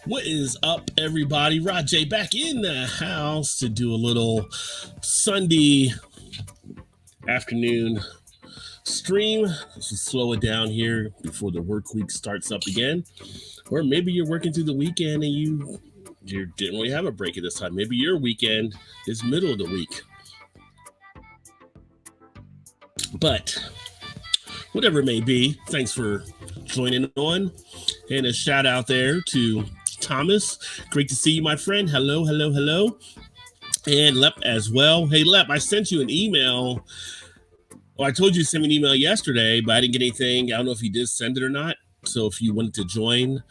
What is up, everybody? Rajay back in the house to do a little Sunday afternoon stream. Let's just slow it down here before the work week starts up again. Or maybe you're working through the weekend and you didn't really have a break at this time. Maybe your weekend is middle of the week. But whatever it may be, thanks for joining on. And a shout out there to Thomas. Great to see you, my friend. Hello, hello, hello. And Lep as well. Hey, Lep, I sent you an email. Well, I told you to send me an email yesterday, but I didn't get anything. I don't know if you did send it or not. So if you wanted to join,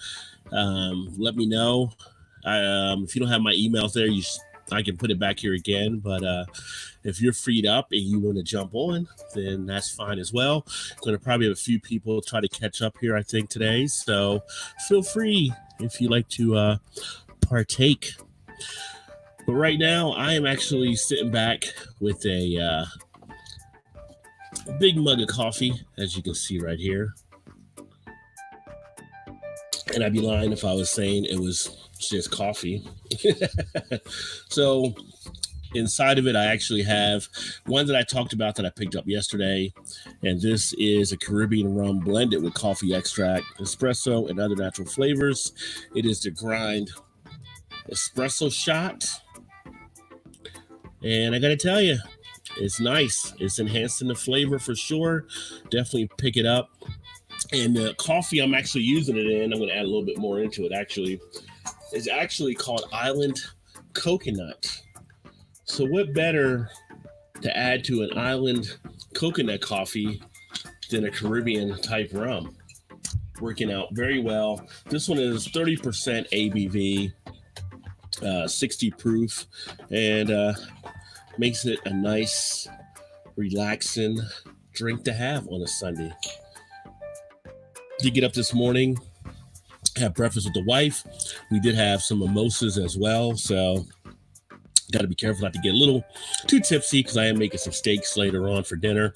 let me know. If you don't have my emails there, I can put it back here again. But if you're freed up and you want to jump on, then that's fine as well. I'm going to probably have a few people try to catch up here, I think, today. So feel free if you like to partake. But right now, I am actually sitting back with a big mug of coffee, as you can see right here. And I'd be lying if I was saying it was just coffee. So inside of it, I actually have one that I talked about that I picked up yesterday. And this is a Caribbean rum blended with coffee extract, espresso, and other natural flavors. It is the grind espresso shot. And I got to tell you, it's nice. It's enhancing the flavor for sure. Definitely pick it up. And the coffee I'm actually using it in, I'm going to add a little bit more into it actually, is actually called Island Coconut. So what better to add to an Island Coconut coffee than a Caribbean type rum? Working out very well. This one is 30% ABV, 60 proof, and makes it a nice, relaxing drink to have on a Sunday. Did get up this morning, have breakfast with the wife. We did have some mimosas as well, so got to be careful not to get a little too tipsy because I am making some steaks later on for dinner.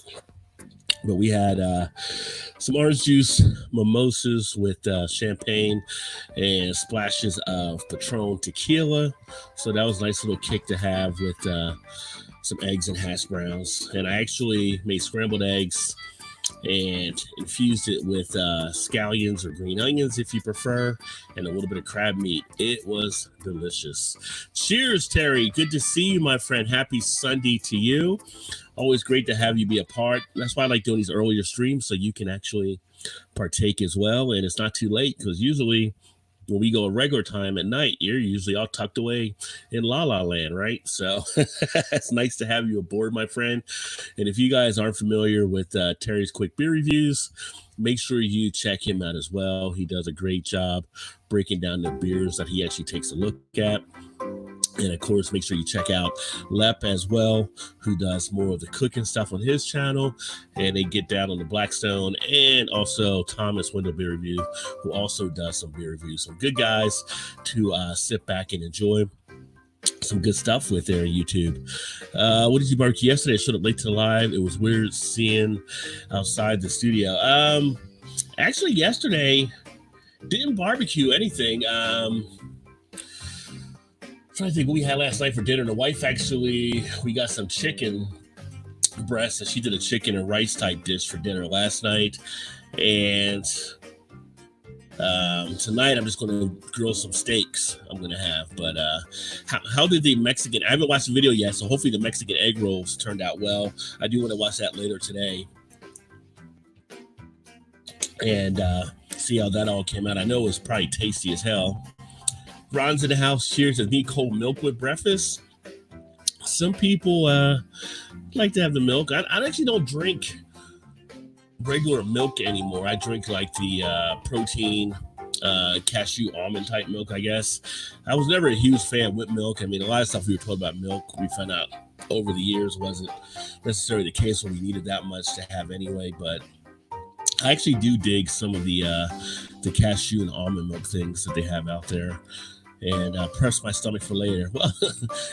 But we had some orange juice mimosas with champagne and splashes of Patron tequila. So that was a nice little kick to have with some eggs and hash browns. And I actually made scrambled eggs and infused it with scallions or green onions if you prefer, and a little bit of crab meat. It was delicious. Cheers, Terry. Good to see you, my friend. Happy Sunday to you. Always great to have you be a part. That's why I like doing these earlier streams, so you can actually partake as well. And it's not too late, because usually when we go a regular time at night, you're usually all tucked away in La La Land, right? So it's nice to have you aboard, my friend. And if you guys aren't familiar with Terry's Quick Beer Reviews, make sure you check him out as well. He does a great job breaking down the beers that he actually takes a look at. And of course, make sure you check out Lep as well, who does more of the cooking stuff on his channel. And they get down on the Blackstone. And also Thomas Window Beer Review, who also does some beer reviews. Some good guys to sit back and enjoy some good stuff with their YouTube. What did you barbecue yesterday? I showed up late to the live. It was weird seeing outside the studio. Actually, yesterday, didn't barbecue anything. Trying to think what we had last night for dinner. The wife actually, we got some chicken breast, and she did a chicken and rice type dish for dinner last night. And tonight I'm just going to grill some steaks I'm going to have. But how did the Mexican, I haven't watched the video yet, so hopefully the Mexican egg rolls turned out well. I do want to watch that later today and see how that all came out. I know it was probably tasty as hell. Ron's in the house. Cheers to need cold milk with breakfast. Some people like to have the milk. I actually don't drink regular milk anymore. I drink like the protein cashew almond type milk, I guess. I was never a huge fan of whipped milk. I mean, a lot of stuff we were told about milk, we found out over the years wasn't necessarily the case when we needed that much to have anyway. But I actually do dig some of the cashew and almond milk things that they have out there. And press my stomach for later. Well,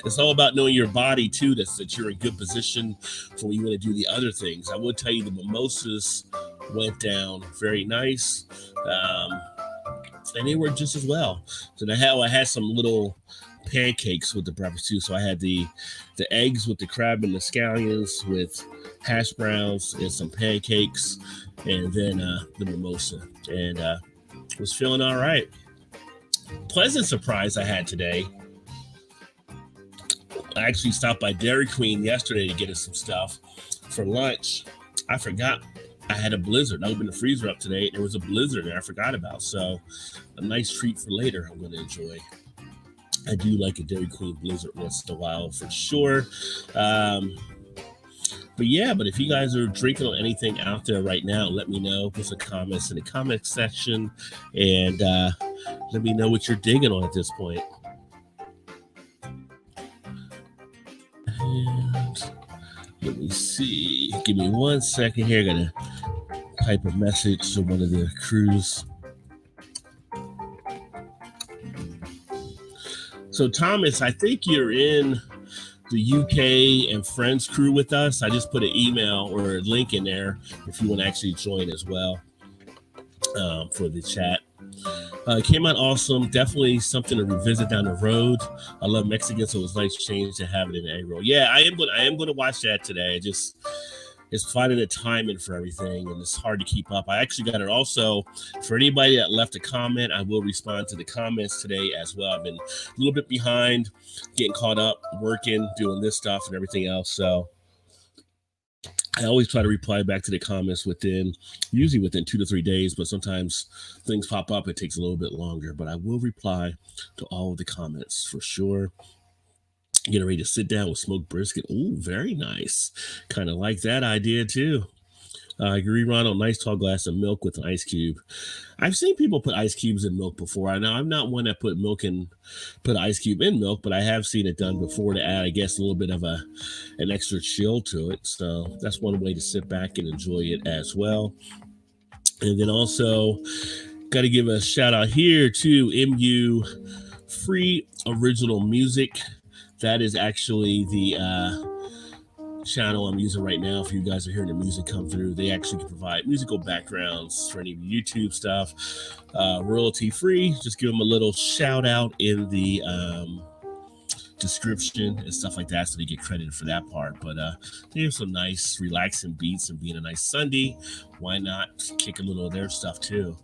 it's all about knowing your body too, that you're in good position for when you want to do the other things. I will tell you the mimosas went down very nice. and they were just as well. So I had some little pancakes with the breakfast too. So I had the eggs with the crab and the scallions with hash browns and some pancakes, and then the mimosa, and was feeling all right. Pleasant surprise I had today. I actually stopped by Dairy Queen yesterday to get us some stuff for lunch. I forgot I had a blizzard. I opened the freezer up today. There was a blizzard that I forgot about. So a nice treat for later I'm going to enjoy. I do like a Dairy Queen blizzard once in a while for sure. But if you guys are drinking on anything out there right now, let me know. Put some comments in the comment section, and let me know what you're digging on at this point. And let me see. Give me 1 second here. I gotta type a message to one of the crews. So Thomas, I think you're in the UK and Friends crew with us. I just put an email or a link in there if you want to actually join as well for the chat. It came out awesome. Definitely something to revisit down the road. I love Mexican, so it was nice change to have it in egg roll. Yeah, I am going to watch that today. It's finding the timing for everything, and it's hard to keep up. I actually got it also for anybody that left a comment. I will respond to the comments today as well. I've been a little bit behind, getting caught up, working, doing this stuff and everything else. So I always try to reply back to the comments usually within 2 to 3 days, but sometimes things pop up. It takes a little bit longer, but I will reply to all of the comments for sure. Getting ready to sit down with smoked brisket. Ooh, very nice. Kind of like that idea too. I agree, Ronald. Nice tall glass of milk with an ice cube. I've seen people put ice cubes in milk before. I know I'm not one that put ice cube in milk, but I have seen it done before to add, I guess, a little bit of an extra chill to it. So that's one way to sit back and enjoy it as well. And then also got to give a shout out here to MU Free Original Music. That is actually the channel I'm using right now. If you guys are hearing the music come through, they actually can provide musical backgrounds for any YouTube stuff, royalty free. Just give them a little shout out in the description and stuff like that, so they get credited for that part. But they have some nice relaxing beats, and being a nice Sunday, why not kick a little of their stuff too?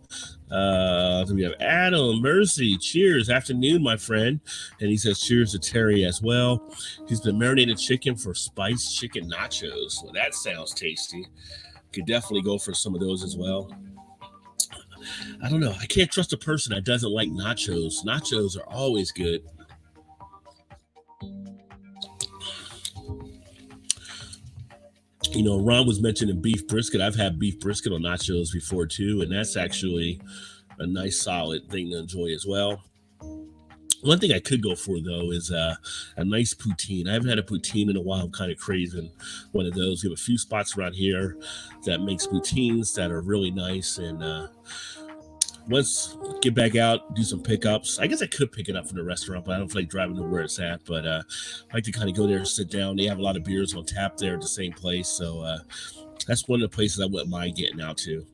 So we have Adam Mercy. Cheers, afternoon, my friend. And he says cheers to Terry as well. He's been marinating chicken for spiced chicken nachos. Well, that sounds tasty. Could definitely go for some of those as well. I don't know. I can't trust a person that doesn't like nachos. Nachos are always good. You know, Ron was mentioning beef brisket. I've had beef brisket on nachos before too, and that's actually a nice solid thing to enjoy as well. One thing I could go for though is a nice poutine. I haven't had a poutine in a while. I'm kind of craving one of those. We have a few spots around here that makes poutines that are really nice, and once get back out, do some pickups. I guess I could pick it up from the restaurant, but I don't feel like driving to where it's at. But I like to kind of go there and sit down. They have a lot of beers on tap there at the same place. So that's one of the places I wouldn't mind getting out to.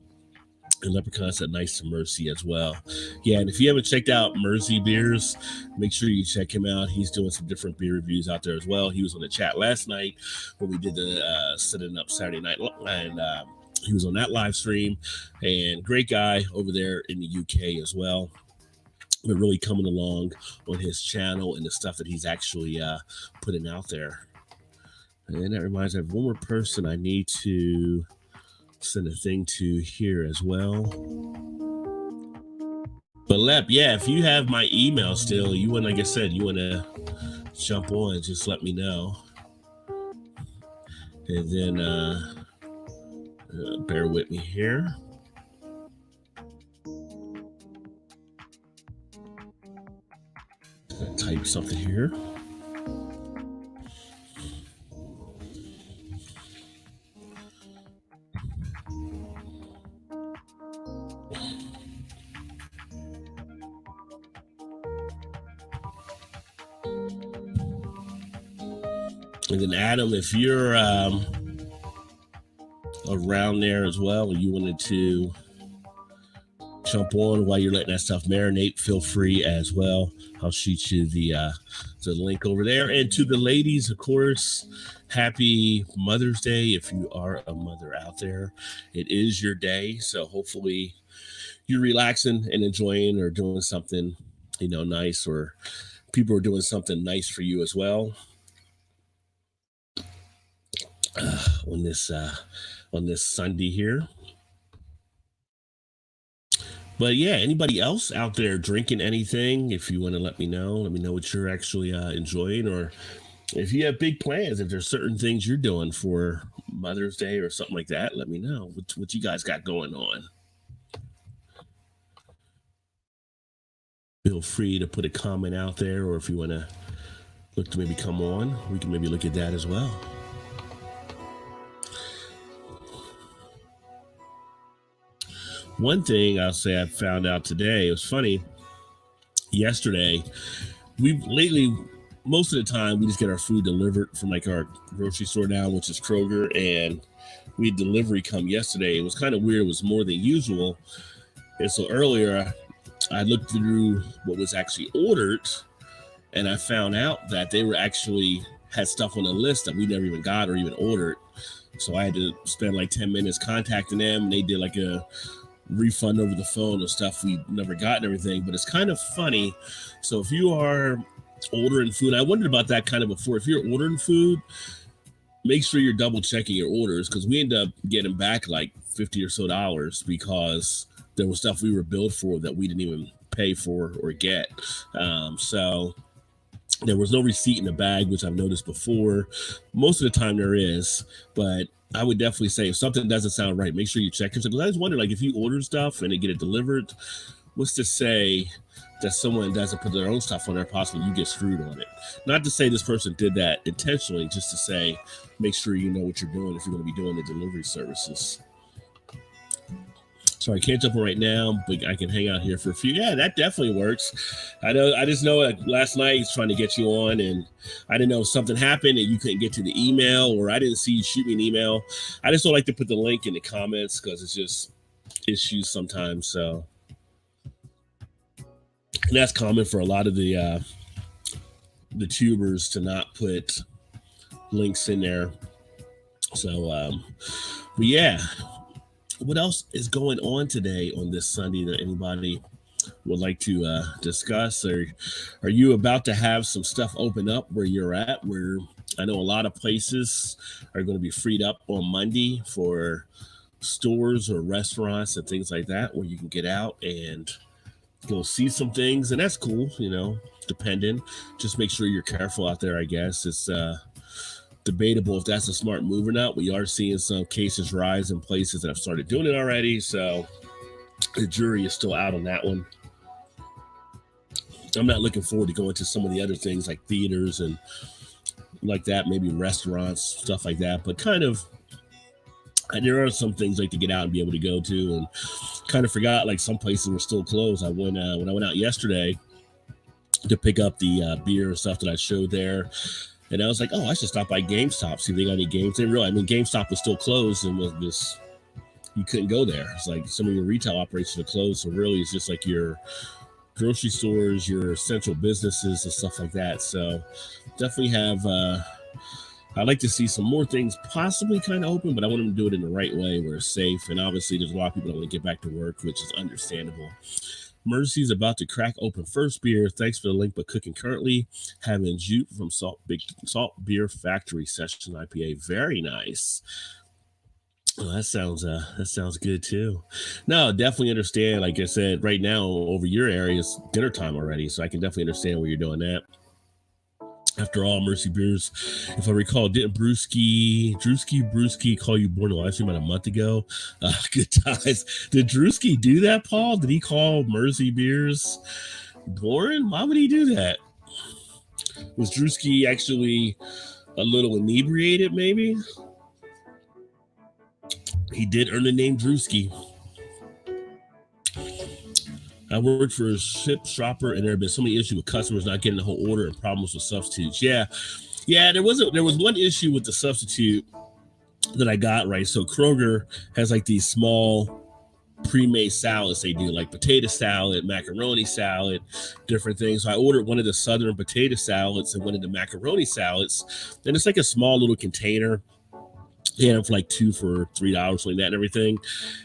And Leprechaun said nice to Mercy as well. Yeah, and if you haven't checked out Mercy Beers, make sure you check him out. He's doing some different beer reviews out there as well. He was on the chat last night when we did the Sitting Up Saturday Night, and he was on that live stream, and great guy over there in the UK as well. But really coming along on his channel and the stuff that he's actually putting out there. And that reminds me of one more person I need to send a thing to here as well. But Lep, yeah, if you have my email still, you want, like I said, you want to jump on, just let me know. And then bear with me here. Type something here. And then Adam, if you're around there as well, and you wanted to jump on while you're letting that stuff marinate, feel free as well. I'll shoot you the link over there. And to the ladies, of course, happy Mother's Day. If you are a mother out there, it is your day. So hopefully you're relaxing and enjoying or doing something, nice, or people are doing something nice for you as well. On this Sunday here. But yeah, anybody else out there drinking anything? If you want to let me know what you're actually enjoying, or if you have big plans, if there's certain things you're doing for Mother's Day or something like that, let me know what you guys got going on. Feel free to put a comment out there, or if you want to look to maybe come on, we can maybe look at that as well. One thing I'll say I found out today, it was funny. Yesterday, most of the time we just get our food delivered from like our grocery store now, which is Kroger, and we had delivery come yesterday. It was kind of weird. It was more than usual. And so earlier I looked through what was actually ordered, and I found out that they were actually had stuff on the list that we never even got or even ordered. So I had to spend like 10 minutes contacting them, and they did like a refund over the phone of stuff we never got and everything. But it's kind of funny. So if you are ordering food, I wondered about that kind of before. If you're ordering food, make sure you're double checking your orders, because we end up getting back like $50 or so because there was stuff we were billed for that we didn't even pay for or get. So there was no receipt in the bag, which I've noticed before. Most of the time there is, but I would definitely say if something doesn't sound right, make sure you check it. Because I just wonder, like, if you order stuff and they get it delivered, what's to say that someone doesn't put their own stuff on there, possibly you get screwed on it. Not to say this person did that intentionally, just to say, make sure you know what you're doing if you're going to be doing the delivery services. So I can't jump on right now, but I can hang out here for a few. Yeah, that definitely works. I just know that last night he's trying to get you on, and I didn't know if something happened and you couldn't get to the email, or I didn't see you shoot me an email. I just don't like to put the link in the comments because it's just issues sometimes. So, and that's common for a lot of the tubers to not put links in there. So, but yeah. What else is going on today on this Sunday that anybody would like to discuss? Or are you about to have some stuff open up where you're at? Where I know a lot of places are going to be freed up on Monday for stores or restaurants and things like that, where you can get out and go see some things. And that's cool, depending. Just make sure you're careful out there, I guess. It's debatable if that's a smart move or not. We are seeing some cases rise in places that have started doing it already, so the jury is still out on that one. I'm not looking forward to going to some of the other things like theaters and like that, maybe restaurants, stuff like that, but kind of there are some things like to get out and be able to go to, and kind of forgot like some places were still closed. I went when I went out yesterday to pick up the beer and stuff that I showed there. And I was like, oh, I should stop by GameStop, see if they got any games. They didn't realize, GameStop was still closed and was just, you couldn't go there. It's like some of your retail operations are closed. So really it's just like your grocery stores, your essential businesses and stuff like that. So definitely have, I'd like to see some more things possibly kind of open, but I want them to do it in the right way where it's safe. And obviously there's a lot of people that want to get back to work, which is understandable. Mercy's about to crack open first beer. Thanks for the link, but cooking currently. Having jute from Salt Beer Factory Session IPA. Very nice. Oh, that sounds good too. No, definitely understand. Like I said, right now over your area is dinner time already, so I can definitely understand where you're doing that. After all, Mercy Beers, if I recall, didn't Drewski call you born live stream about a month ago? Good times. Did Drewski do that, Paul? Did he call Mercy Beers born? Why would he do that? Was Drewski actually a little inebriated, maybe? He did earn the name Drewski. I worked for a ship shopper, and there have been so many issues with customers not getting the whole order and problems with substitutes. Yeah. There was one issue with the substitute that I got right. So Kroger has like these small pre-made salads they do, like potato salad, macaroni salad, different things. So I ordered one of the southern potato salads and one of the macaroni salads. And it's like a small little container. Yeah, for like two for $3, like that and everything.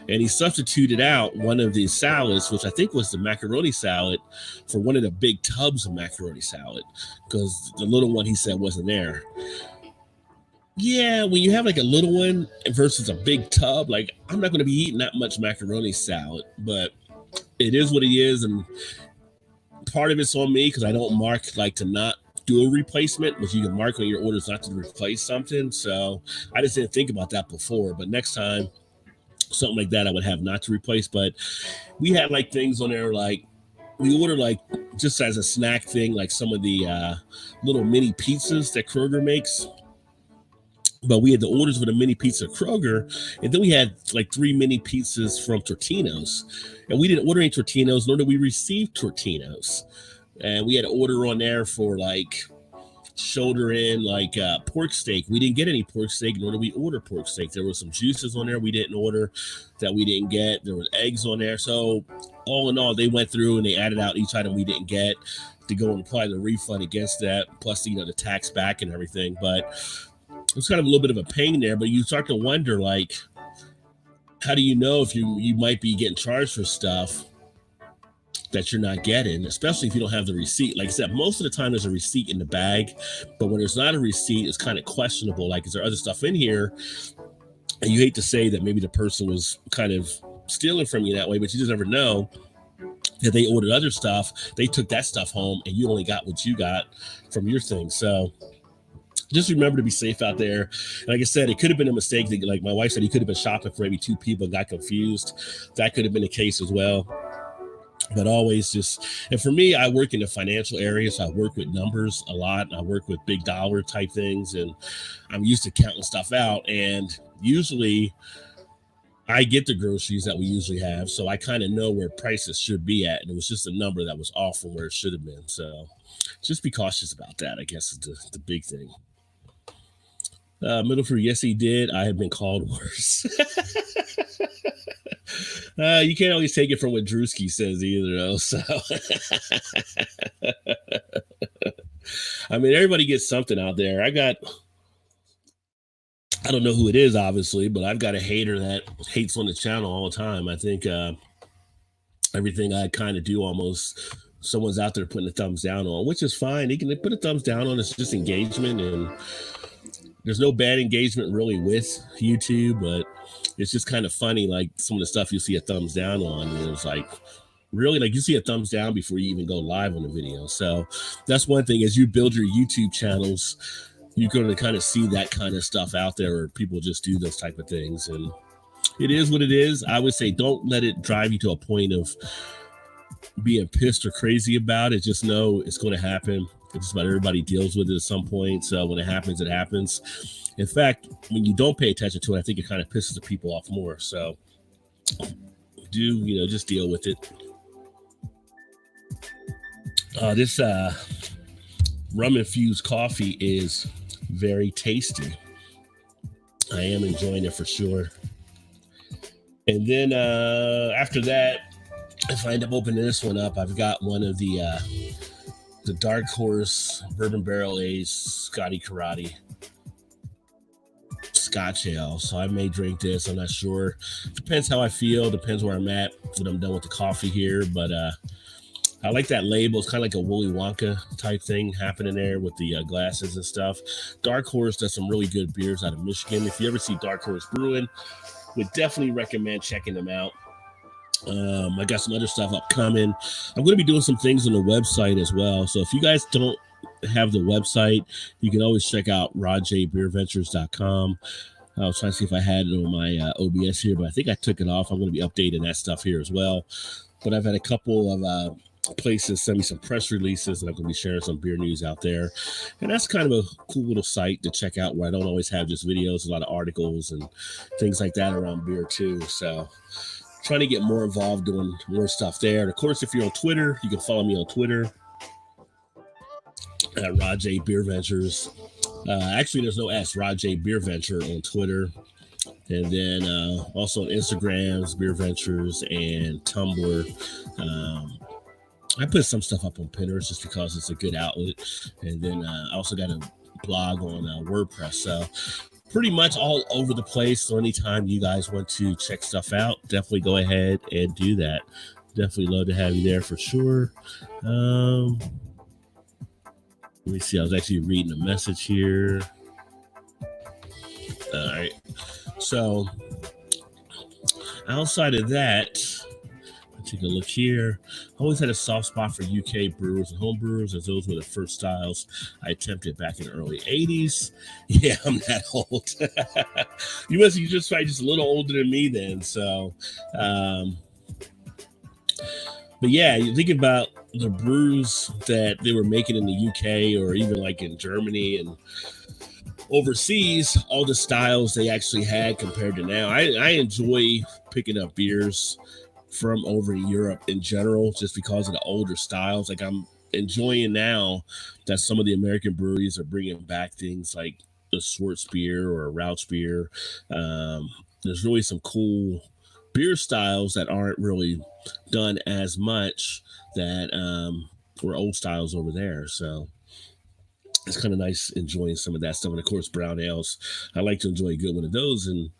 And he substituted out one of these salads, which I think was the macaroni salad, for one of the big tubs of macaroni salad, because the little one he said wasn't there. Yeah, when you have like a little one versus a big tub, like I'm not going to be eating that much macaroni salad, but it is what it is. And part of it's on me because I don't mark like to not do a replacement, which you can mark on your orders not to replace something. So I just didn't think about that before. But next time, something like that, I would have not to replace. But we had like things on there like we ordered like just as a snack thing, like some of the little mini pizzas that Kroger makes. But we had the orders for the mini pizza Kroger, and then we had like 3 mini pizzas from Tortino's. And we didn't order any Tortino's, nor did we receive Tortino's. And we had an order on there for like shoulder in, like pork steak. We didn't get any pork steak, nor did we order pork steak. There were some juices on there we didn't order that we didn't get. There was eggs on there. So all in all, they went through and they added out each item we didn't get to go and apply the refund against that, plus the tax back and everything. But it was kind of a little bit of a pain there. But you start to wonder, like, how do you know if you might be getting charged for stuff that you're not getting, especially if you don't have the receipt? Like I said, most of the time there's a receipt in the bag, but when there's not a receipt, it's kind of questionable. Like, is there other stuff in here? And you hate to say that maybe the person was kind of stealing from you that way, but you just never know that they ordered other stuff. They took that stuff home and you only got what you got from your thing. So just remember to be safe out there. And like I said, it could have been a mistake. Like my wife said, he could have been shopping for maybe 2 people and got confused. That could have been the case as well. But always just, and for me, I work in the financial area, so I work with numbers a lot. I work with big dollar type things, and I'm used to counting stuff out. And usually I get the groceries that we usually have, so I kind of know where prices should be at. And it was just a number that was off from where it should have been. So just be cautious about that, I guess, is the big thing. Middle fruit, yes, he did. I have been called worse. You can't always take it from what Drewski says either, though. So, I mean, everybody gets something out there. I don't know who it is, obviously, but I've got a hater that hates on the channel all the time. I think everything I kind of do almost, someone's out there putting a thumbs down on, which is fine. They can put a thumbs down on. It's just engagement, and there's no bad engagement really with YouTube, but it's just kind of funny, like some of the stuff you see a thumbs down on. And it's like, really, like you see a thumbs down before you even go live on the video. So that's one thing. As you build your YouTube channels, you're going to kind of see that kind of stuff out there where people just do those type of things. And it is what it is. I would say don't let it drive you to a point of being pissed or crazy about it. Just know it's going to happen. Just about everybody deals with it at some point. So when it happens, it happens. In fact, when you don't pay attention to it, I think it kind of pisses the people off more. So just deal with it. This rum infused coffee is very tasty. I am enjoying it for sure. And then after that, if I end up opening this one up, I've got one of the Dark Horse Bourbon Barrel Aged Scotty Karate Scotch Ale. So I may drink this. I'm not sure. Depends how I feel. Depends where I'm at when I'm done with the coffee here. But I like that label. It's kind of like a Willy Wonka type thing happening there with the glasses and stuff. Dark Horse does some really good beers out of Michigan. If you ever see Dark Horse Brewing, would definitely recommend checking them out. I got some other stuff upcoming. I'm going to be doing some things on the website as well. So if you guys don't have the website, you can always check out rodjbeerventures.com. I was trying to see if I had it on my OBS here, but I think I took it off. I'm going to be updating that stuff here as well. But I've had a couple of places send me some press releases, and I'm going to be sharing some beer news out there. And that's kind of a cool little site to check out where I don't always have just videos, a lot of articles and things like that around beer too. So trying to get more involved doing more stuff there. And of course, if you're on Twitter, you can follow me on Twitter at Rod J Beer Ventures. Actually, there's no S, Rod J Beer Venture on Twitter. And then also on Instagrams, BeerVentures, and Tumblr. I put some stuff up on Pinterest just because it's a good outlet. And then I also got a blog on WordPress. So pretty much all over the place. So anytime you guys want to check stuff out, definitely go ahead and do that. Definitely love to have you there for sure. Let me see. I was actually reading a message here. All right. So outside of that, take a look here. I always had a soft spot for UK brewers and home brewers, as those were the first styles I attempted back in the early 80s. Yeah, I'm that old. You must be just probably just a little older than me then. So, but yeah, you think about the brews that they were making in the UK or even like in Germany and overseas, all the styles they actually had compared to now. I enjoy picking up beers from over in Europe in general, just because of the older styles. Like I'm enjoying now that some of the American breweries are bringing back things like the Schwartz beer or Rauch beer. There's really some cool beer styles that aren't really done as much that were old styles over there. So it's kind of nice enjoying some of that stuff. And of course, brown ales. I like to enjoy a good one of those. And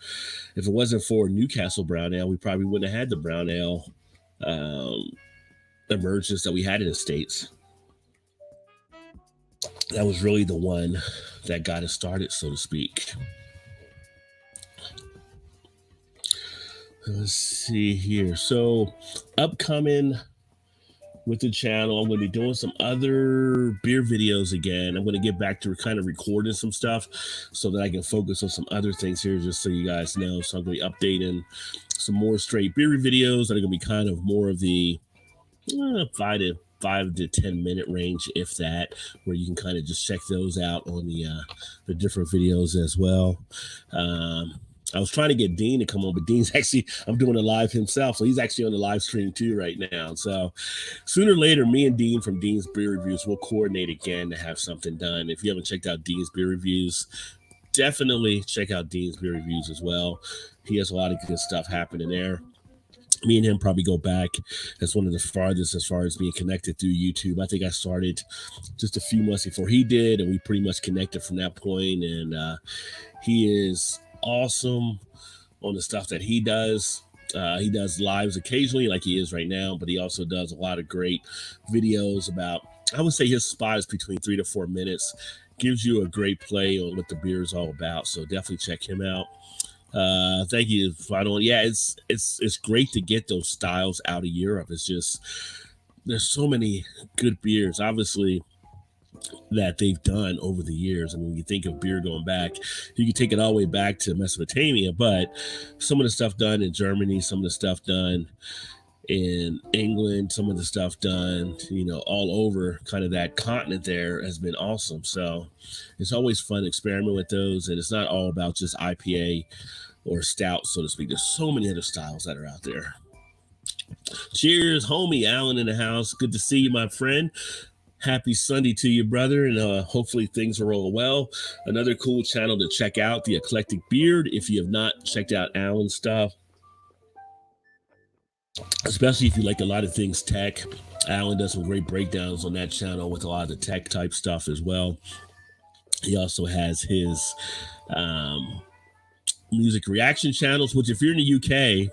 if it wasn't for Newcastle brown ale, we probably wouldn't have had the brown ale emergence that we had in the States. That was really the one that got us started, so to speak. Let's see here. So, upcoming with the channel, I'm going to be doing some other beer videos again. I'm going to get back to kind of recording some stuff so that I can focus on some other things here, just so you guys know. So I'm going to be updating some more straight beer videos that are going to be kind of more of the 5 to 10 minute range, if that, where you can kind of just check those out on the different videos as well. I was trying to get Dean to come on, but Dean's actually, I'm doing a live himself. So he's actually on the live stream too right now. So sooner or later, me and Dean from Dean's Beer Reviews will coordinate again to have something done. If you haven't checked out Dean's Beer Reviews, definitely check out Dean's Beer Reviews as well. He has a lot of good stuff happening there. Me and him probably go back as one of the farthest as far as being connected through YouTube. I think I started just a few months before he did, and we pretty much connected from that point. And he is awesome on the stuff that he does. He does lives occasionally, like he is right now, but he also does a lot of great videos about, I would say his spot is between 3 to 4 minutes. Gives you a great play on what the beer is all about. So definitely check him out. Thank you, Final. Yeah, it's great to get those styles out of Europe. It's just there's so many good beers, obviously, that they've done over the years. I mean, when you think of beer going back, you can take it all the way back to Mesopotamia, but some of the stuff done in Germany, some of the stuff done in England, some of the stuff done, all over kind of that continent there has been awesome. So it's always fun to experiment with those. And it's not all about just IPA or stout, so to speak. There's so many other styles that are out there. Cheers, homie. Alan in the house. Good to see you, my friend. Happy Sunday to you, brother, and hopefully things are rolling well. Another cool channel to check out, The Eclectic Beard, if you have not checked out Alan's stuff, especially if you like a lot of things tech. Alan does some great breakdowns on that channel with a lot of the tech type stuff as well. He also has his music reaction channels, which if you're in the UK,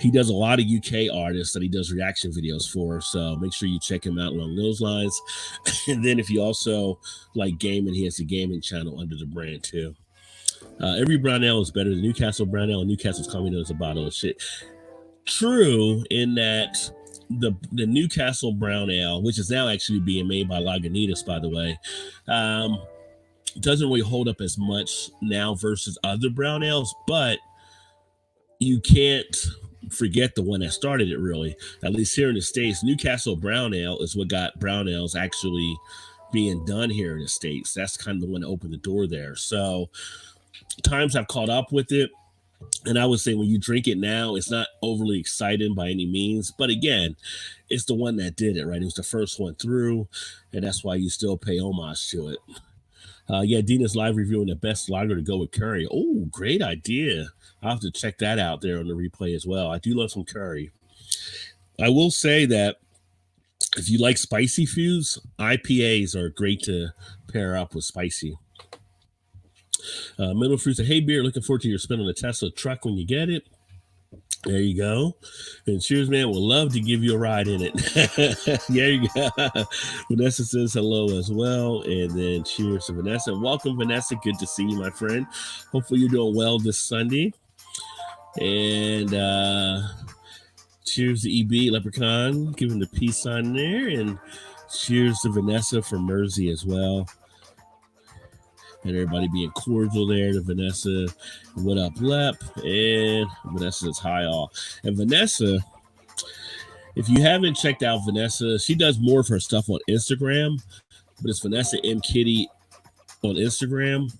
he does a lot of UK artists that he does reaction videos for. So make sure you check him out along those lines. And then if you also like gaming, he has a gaming channel under the brand too. Every brown ale is better than Newcastle brown ale, and Newcastle's coming as a bottle of shit. True, in that the Newcastle brown ale, which is now actually being made by Lagunitas, by the way, doesn't really hold up as much now versus other brown ales, but you can't forget the one that started it, really. At least here in the States, Newcastle brown ale is what got brown ales actually being done here in the States. That's kind of the one that opened the door there. So times I've caught up with it, and I would say when you drink it now, it's not overly exciting by any means. But again, it's the one that did it, right? It was the first one through, and that's why you still pay homage to it. Yeah, Dina's live reviewing the best lager to go with curry. Oh, great idea. I'll have to check that out there on the replay as well. I do love some curry. I will say that if you like spicy foods, IPAs are great to pair up with spicy. Middle Fruit said, hey, Beer, looking forward to your spin on the Tesla truck when you get it. There you go. And cheers, man. We'll love to give you a ride in it. There you go. Vanessa says hello as well. And then cheers to Vanessa. Welcome, Vanessa. Good to see you, my friend. Hopefully you're doing well this Sunday. And cheers to EB Leprechaun, giving the peace sign there. And cheers to Vanessa from Mersey as well. And everybody being cordial there to Vanessa. What up, Lep? And Vanessa says hi all. And Vanessa, if you haven't checked out Vanessa, she does more of her stuff on Instagram, but it's Vanessa M. Kitty on Instagram.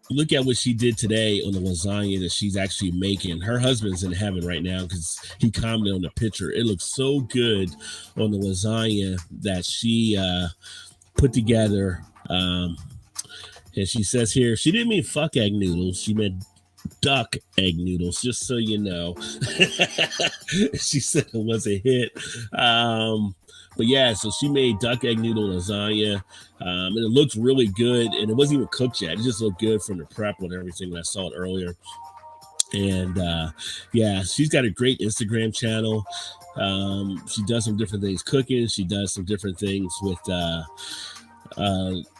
Look at what she did today on the lasagna that she's actually making. Her husband's in heaven right now because he commented on the picture. It looks so good on the lasagna that she put together. And she says here, she didn't mean fuck egg noodles. She meant duck egg noodles, just so you know. She said it was a hit. But yeah, so she made duck egg noodle lasagna. And it looked really good. And it wasn't even cooked yet. It just looked good from the prep and everything when I saw it earlier. And yeah, she's got a great Instagram channel. She does some different things cooking. She does some different things with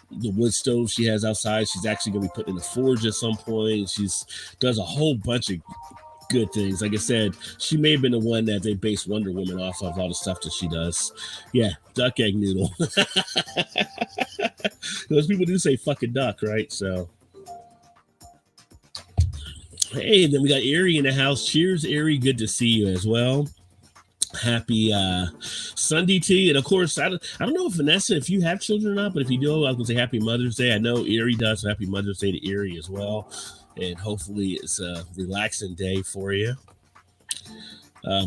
the wood stove she has outside. She's actually going to be putting in a forge at some point. She's does a whole bunch of good things. Like I said, she may have been the one that they based Wonder Woman off of, all the stuff that she does. Yeah, duck egg noodle. Those people do say fucking duck, right? So, hey, then we got Erie in the house. Cheers, Erie. Good to see you as well. Happy Sunday to you. And of course, I don't know if Vanessa, if you have children or not, but if you do, I was gonna say happy Mother's Day. I know Erie does, so happy Mother's Day to Erie as well. And hopefully it's a relaxing day for you.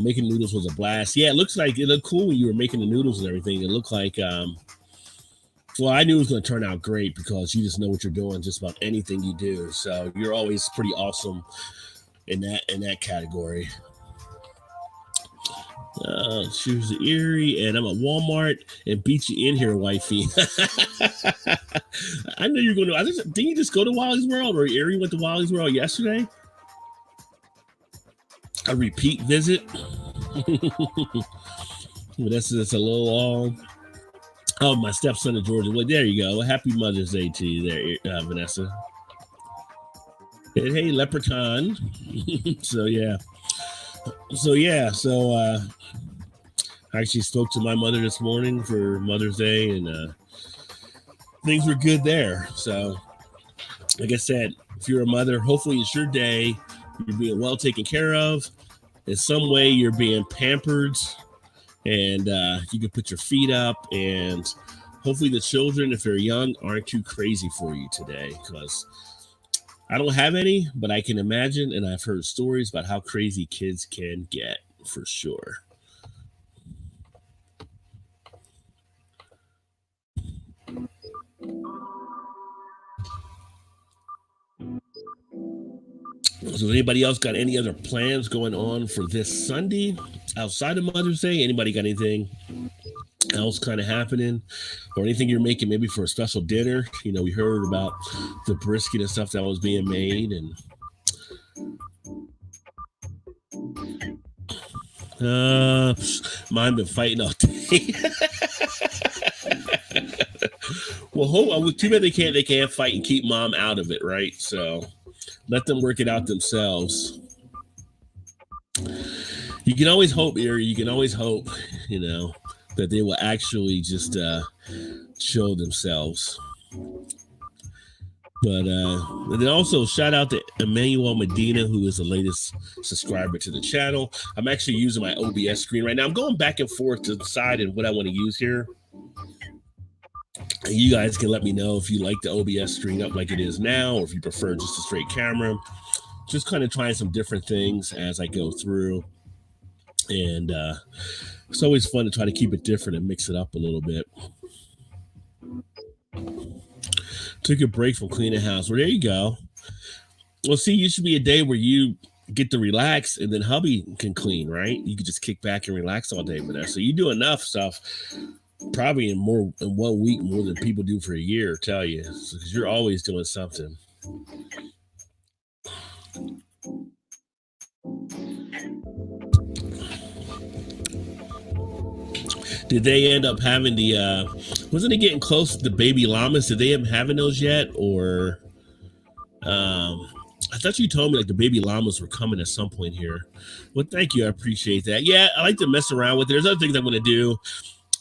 Making noodles was a blast. Yeah, it looked cool when you were making the noodles and everything. It looked like well, I knew it was going to turn out great because you just know what you're doing just about anything you do. So you're always pretty awesome in that category. Choose the Erie, and I'm at Walmart and beat you in here, wifey. I know you're going to. Didn't you just go to Wally's World, or Erie went to Wally's World yesterday? A repeat visit. That's a little long. Oh, my stepson in Georgia. Well, there you go. Happy Mother's Day to you there, Vanessa. And hey, Leprechaun. So I actually spoke to my mother this morning for Mother's Day, and things were good there. So, like I said, if you're a mother, hopefully it's your day. You're being well taken care of. In some way, you're being pampered, and you can put your feet up. And hopefully the children, if they're young, aren't too crazy for you today, because I don't have any, but I can imagine, and I've heard stories about how crazy kids can get, for sure. So anybody else got any other plans going on for this Sunday outside of Mother's Day? Anybody got anything else kind of happening, or anything you're making maybe for a special dinner? You know, we heard about the brisket and stuff that was being made, and mine been fighting all day. Well, too bad they can't fight and keep mom out of it, right? So let them work it out themselves. You can always hope, Erie. You can always hope, that they will actually just show themselves. But and then also shout out to Emmanuel Medina, who is the latest subscriber to the channel. I'm actually using my OBS screen right now. I'm going back and forth to decide what I want to use here. And you guys can let me know if you like the OBS screen up like it is now, or if you prefer just a straight camera. Just kind of trying some different things as I go through. And it's always fun to try to keep it different and mix it up a little bit. Took a break from cleaning house. Well, there you go. Well, see, you should be a day where you get to relax and then hubby can clean, right? You could just kick back and relax all day with her. So you do enough stuff probably in 1 week more than people do for a year, tell you, because you're always doing something. Did they end up having the wasn't it getting close to the baby llamas? Did they end up having those yet? Or I thought you told me like the baby llamas were coming at some point here. Well, thank you. I appreciate that. Yeah, I like to mess around with it. There's other things I'm gonna do.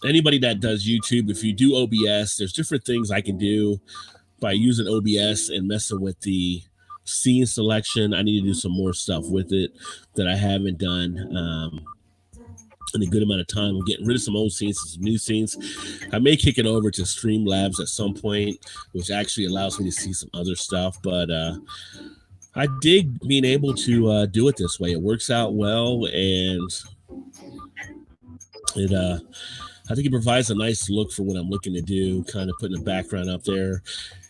Anybody that does YouTube, if you do OBS, there's different things I can do by using OBS and messing with the scene selection. I need to do some more stuff with it that I haven't done in a good amount of time. I'm getting rid of some old scenes and some new scenes. I may kick it over to Streamlabs at some point, which actually allows me to see some other stuff. But I dig being able to do it this way. It works out well, and it I think it provides a nice look for what I'm looking to do, kind of putting the background up there.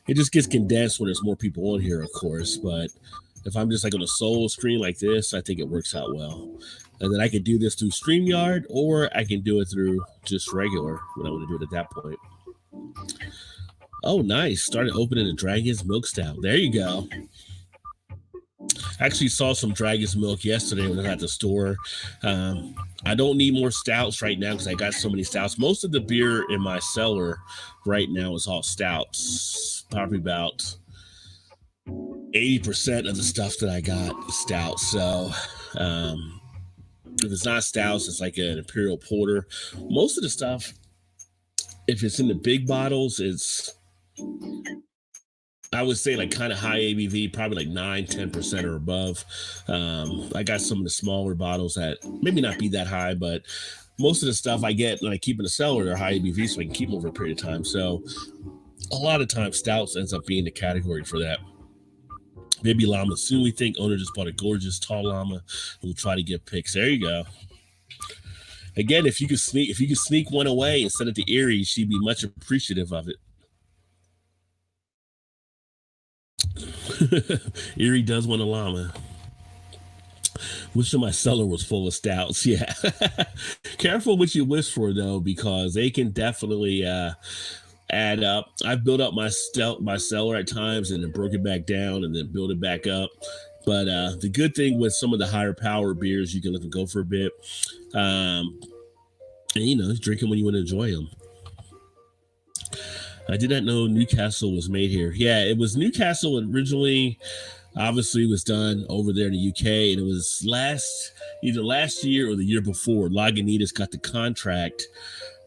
It just gets condensed when there's more people on here, of course. But if I'm just like on a solo screen like this, I think it works out well. And then I can do this through StreamYard, or I can do it through just regular when I want to do it at that point. Oh, nice. Started opening a Dragon's Milk Stout. There you go. I actually saw some Dragon's Milk yesterday when I was at the store. I don't need more stouts right now because I got so many stouts. Most of the beer in my cellar right now is all stouts. Probably about 80% of the stuff that I got is stouts. So if it's not stouts, it's like an imperial porter. Most of the stuff, if it's in the big bottles, it's, I would say, like kind of high ABV, probably like 9-10% or above. I got some of the smaller bottles that maybe not be that high, but most of the stuff I get and I keep in the cellar, they're high ABV, so I can keep them over a period of time. So a lot of times stouts ends up being the category for that. Baby llama. Soon we think owner just bought a gorgeous tall llama. We'll try to get pics. There you go. Again, if you could sneak one away and send it to Erie, she'd be much appreciative of it. Erie does want a llama. Wishing my cellar was full of stouts. Yeah. Careful what you wish for, though, because they can definitely add up. I've built up my cellar at times and then broke it back down and then build it back up. But the good thing with some of the higher power beers, you can let them go for a bit. And, you know, drink them when you want to enjoy them. I did not know Newcastle was made here. Yeah, it was Newcastle originally. Obviously, was done over there in the UK, and it was either last year or the year before. Lagunitas got the contract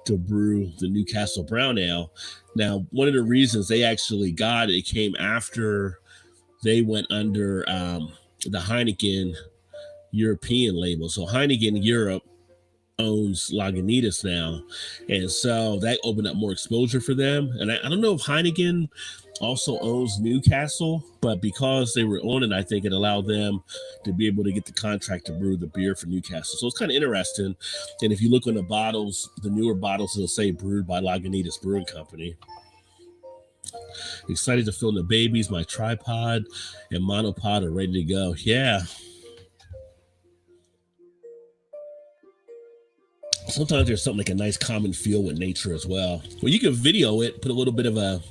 to brew the Newcastle Brown Ale. Now, one of the reasons they actually got it came after they went under the Heineken European label. So Heineken Europe owns Lagunitas now, and so that opened up more exposure for them. And I don't know if Heineken also owns Newcastle, but because they were on it, I think it allowed them to be able to get the contract to brew the beer for Newcastle. So it's kind of interesting. And if you look on the bottles, the newer bottles, it'll say brewed by Lagunitas Brewing Company. Excited to film the babies. My tripod and monopod are ready to go. Yeah. Sometimes there's something like a nice common feel with nature as well. Well, you can video it, put a little bit of a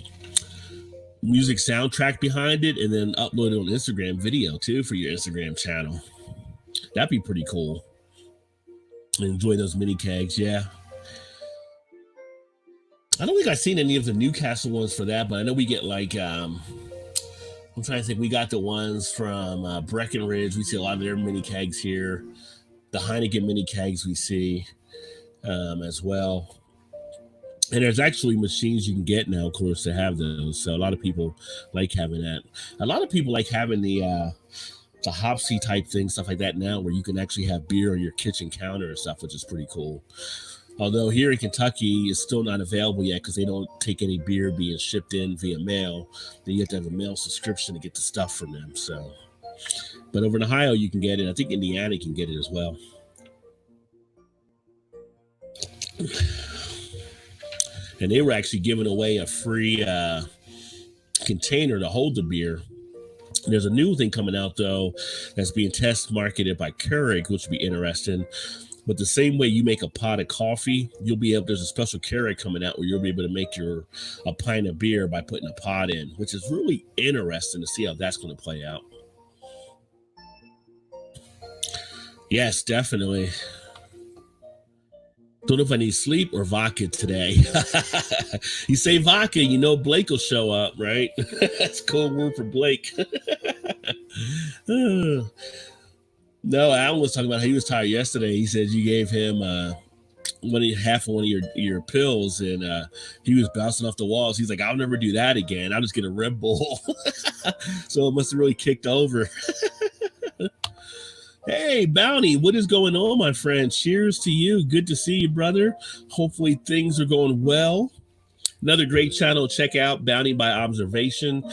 music soundtrack behind it, and then upload it on Instagram video too for your Instagram channel. That'd be pretty cool. Enjoy those mini kegs. Yeah. I don't think I've seen any of the Newcastle ones for that, but I know we get like I'm trying to think. We got the ones from Breckenridge. We see a lot of their mini kegs here. The Heineken mini kegs we see as well. And there's actually machines you can get now, of course, to have those. So a lot of people like having that. A lot of people like having the Hopsy type thing, stuff like that now, where you can actually have beer on your kitchen counter and stuff, which is pretty cool. Although here in Kentucky, it's still not available yet because they don't take any beer being shipped in via mail. Then you have to have a mail subscription to get the stuff from them. So, but over in Ohio, you can get it. I think Indiana can get it as well. and they were actually giving away a free container to hold the beer. There's a new thing coming out though that's being test marketed by Keurig, which will be interesting. But the same way you make a pot of coffee, you'll be able. There's a special Keurig coming out where you'll be able to make a pint of beer by putting a pot in, which is really interesting to see how that's going to play out. Yes, definitely. Don't know if I need sleep or vodka today. You say vodka, you know Blake will show up, right? That's a code word for Blake. No, Alan was talking about how he was tired yesterday. He said you gave him half of one of your pills, and he was bouncing off the walls. He's like, I'll never do that again. I'll just get a Red Bull. So it must have really kicked over. Hey, Bounty, what is going on, my friend? Cheers to you. Good to see you, brother. Hopefully things are going well. Another great channel. Check out Bounty by Observation.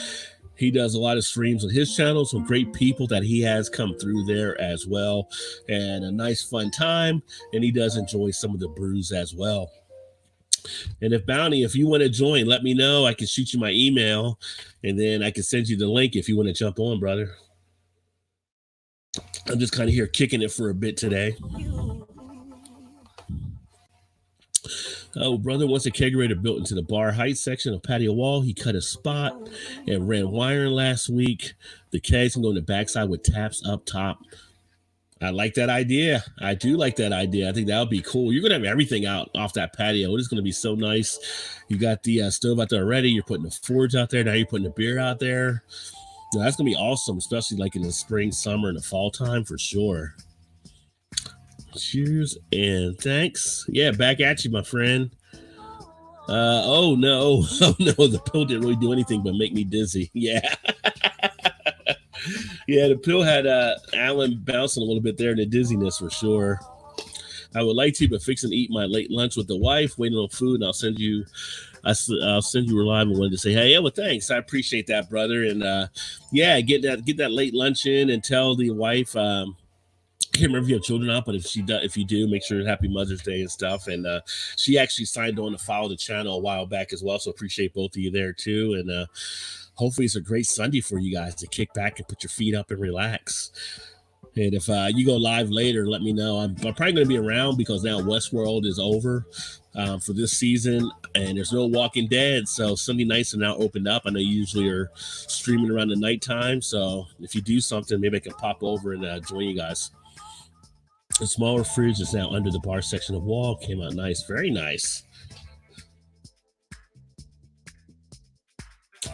He does a lot of streams on his channel. Some great people that he has come through there as well. And a nice fun time. And he does enjoy some of the brews as well. And if Bounty, if you want to join, let me know. I can shoot you my email. And then I can send you the link if you want to jump on, brother. I'm just kind of here kicking it for a bit today. Oh, brother wants a kegerator built into the bar height section of patio wall. He cut a spot and ran wiring last week. The kegs can go in the backside with taps up top. I like that idea. I do like that idea. I think that would be cool. You're going to have everything out off that patio. It is going to be so nice. You got the stove out there already. You're putting the forge out there. Now you're putting the beer out there. No, that's gonna be awesome, especially like in the spring, summer, and the fall time for sure. Cheers and thanks. Yeah, back at you, my friend. Oh no, the pill didn't really do anything but make me dizzy. Yeah. Yeah, the pill had Alan bouncing a little bit there in the dizziness for sure. I would like to, but fixing to eat my late lunch with the wife, waiting on food, and I'll send you a live and wanted to say, hey, yeah, well, thanks. I appreciate that, brother. And yeah, get that late lunch in and tell the wife, I can't remember if you have children out, but if you do, make sure happy Mother's Day and stuff. And she actually signed on to follow the channel a while back as well. So appreciate both of you there too. And hopefully it's a great Sunday for you guys to kick back and put your feet up and relax. And if you go live later, let me know. I'm probably going to be around because now Westworld is over for this season, and there's no Walking Dead. So Sunday nights are now opened up. I know you usually are streaming around the nighttime. So if you do something, maybe I can pop over and join you guys. The smaller fridge is now under the bar section of wall. Came out nice. Very nice.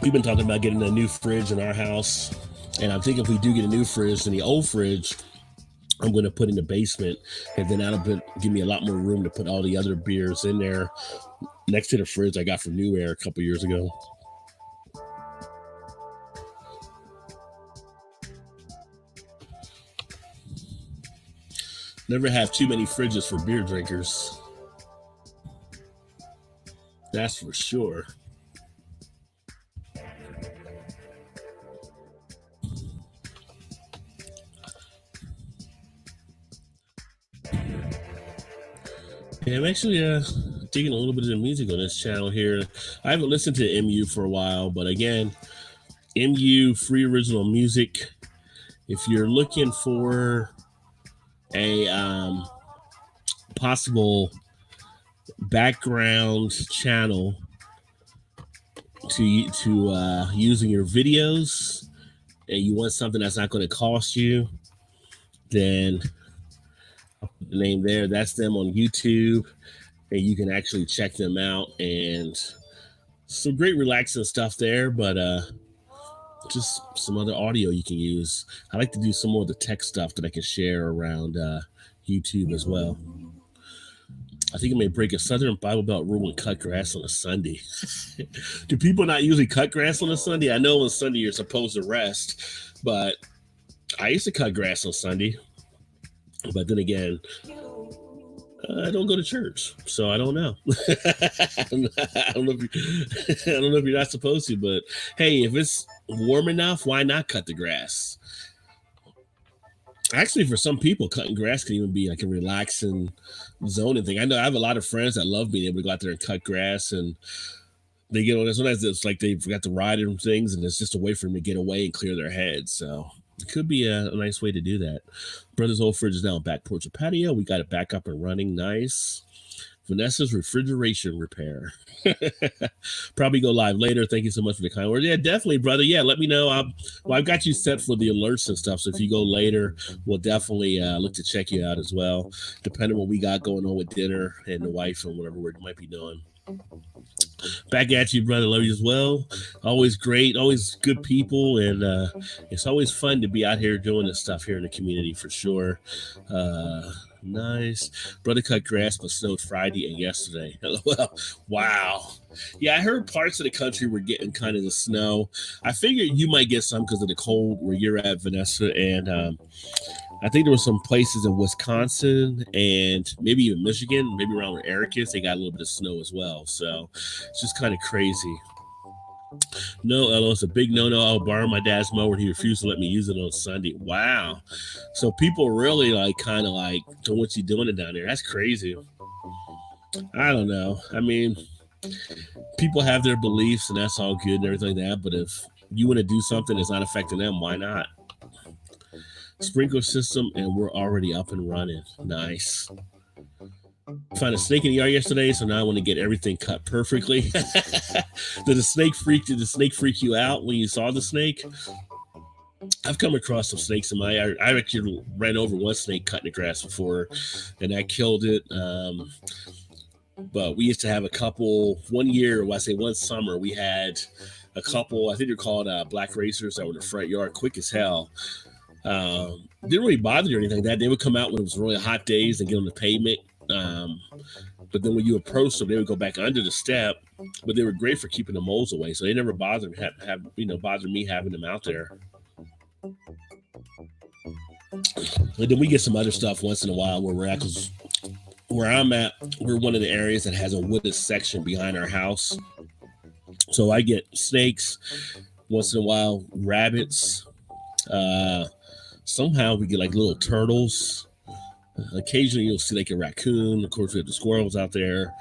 We've been talking about getting a new fridge in our house. And I'm thinking if we do get a new fridge, then the old fridge, I'm going to put in the basement. And then that'll give me a lot more room to put all the other beers in there next to the fridge I got from New Air a couple years ago. Never have too many fridges for beer drinkers. That's for sure. Yeah, I'm actually digging a little bit of the music on this channel here. I haven't listened to MU for a while, but again, MU free original music. If you're looking for a possible background channel to using your videos, and you want something that's not going to cost you, then I'll put the name there. That's them on YouTube, and you can actually check them out. And some great relaxing stuff there, but just some other audio you can use. I like to do some more of the tech stuff that I can share around YouTube as well. I think I may break a Southern Bible Belt rule and cut grass on a Sunday. Do people not usually cut grass on a Sunday? I know on Sunday you're supposed to rest, but I used to cut grass on Sunday. But then again, I don't go to church, so I don't know. I don't know if you're not supposed to, but hey, if it's warm enough, why not cut the grass? Actually, for some people, cutting grass can even be like a relaxing zoning thing. I know I have a lot of friends that love being able to go out there and cut grass, and they get on. Sometimes it's like they forgot to ride and things, and it's just a way for them to get away and clear their heads. So it could be a nice way to do that. Brother's old fridge is now back porch or patio. We got it back up and running. Nice. Vanessa's refrigeration repair. Probably go live later. Thank you so much for the kind word. Yeah, definitely, brother. Yeah, let me know. Well, I've got you set for the alerts and stuff. So if you go later, we'll definitely look to check you out as well, depending on what we got going on with dinner and the wife and whatever we might be doing. Back at you, brother. Love you as well. Always great, always good people, and it's always fun to be out here doing this stuff here in the community for sure. Nice. Brother cut grass but snowed Friday and yesterday. Well, wow. Yeah, I heard parts of the country were getting kind of the snow. I figured you might get some because of the cold where you're at, Vanessa, and I think there were some places in Wisconsin and maybe even Michigan, maybe around where Eric is, they got a little bit of snow as well. So it's just kind of crazy. No, Ella, it's a big no-no. I'll borrow my dad's mower, and he refused to let me use it on Sunday. Wow. So people really like kind of like, don't want you doing it down there. That's crazy. I don't know. I mean, people have their beliefs, and that's all good and everything like that. But if you want to do something that's not affecting them, why not? Sprinkler system, and we're already up and running. Nice. Found a snake in the yard yesterday, so now I want to get everything cut perfectly. Did the snake freak you out when you saw the snake? I've come across some snakes in my. I actually ran over one snake cutting the grass before, and I killed it. But we used to have a couple. One year, well, I say one summer, we had a couple. I think they're called black racers that were in the front yard, quick as hell. Didn't really bother you or anything like that. They would come out when it was really hot days and get on the pavement. But then when you approach them, they would go back under the step. But they were great for keeping the moles away, so they never bothered bothered me having them out there. And then we get some other stuff once in a while where we're at, because where I'm at, we're one of the areas that has a wooded section behind our house. So I get snakes once in a while, rabbits. Somehow we get like little turtles. Occasionally you'll see like a raccoon. Of course, we have the squirrels out there.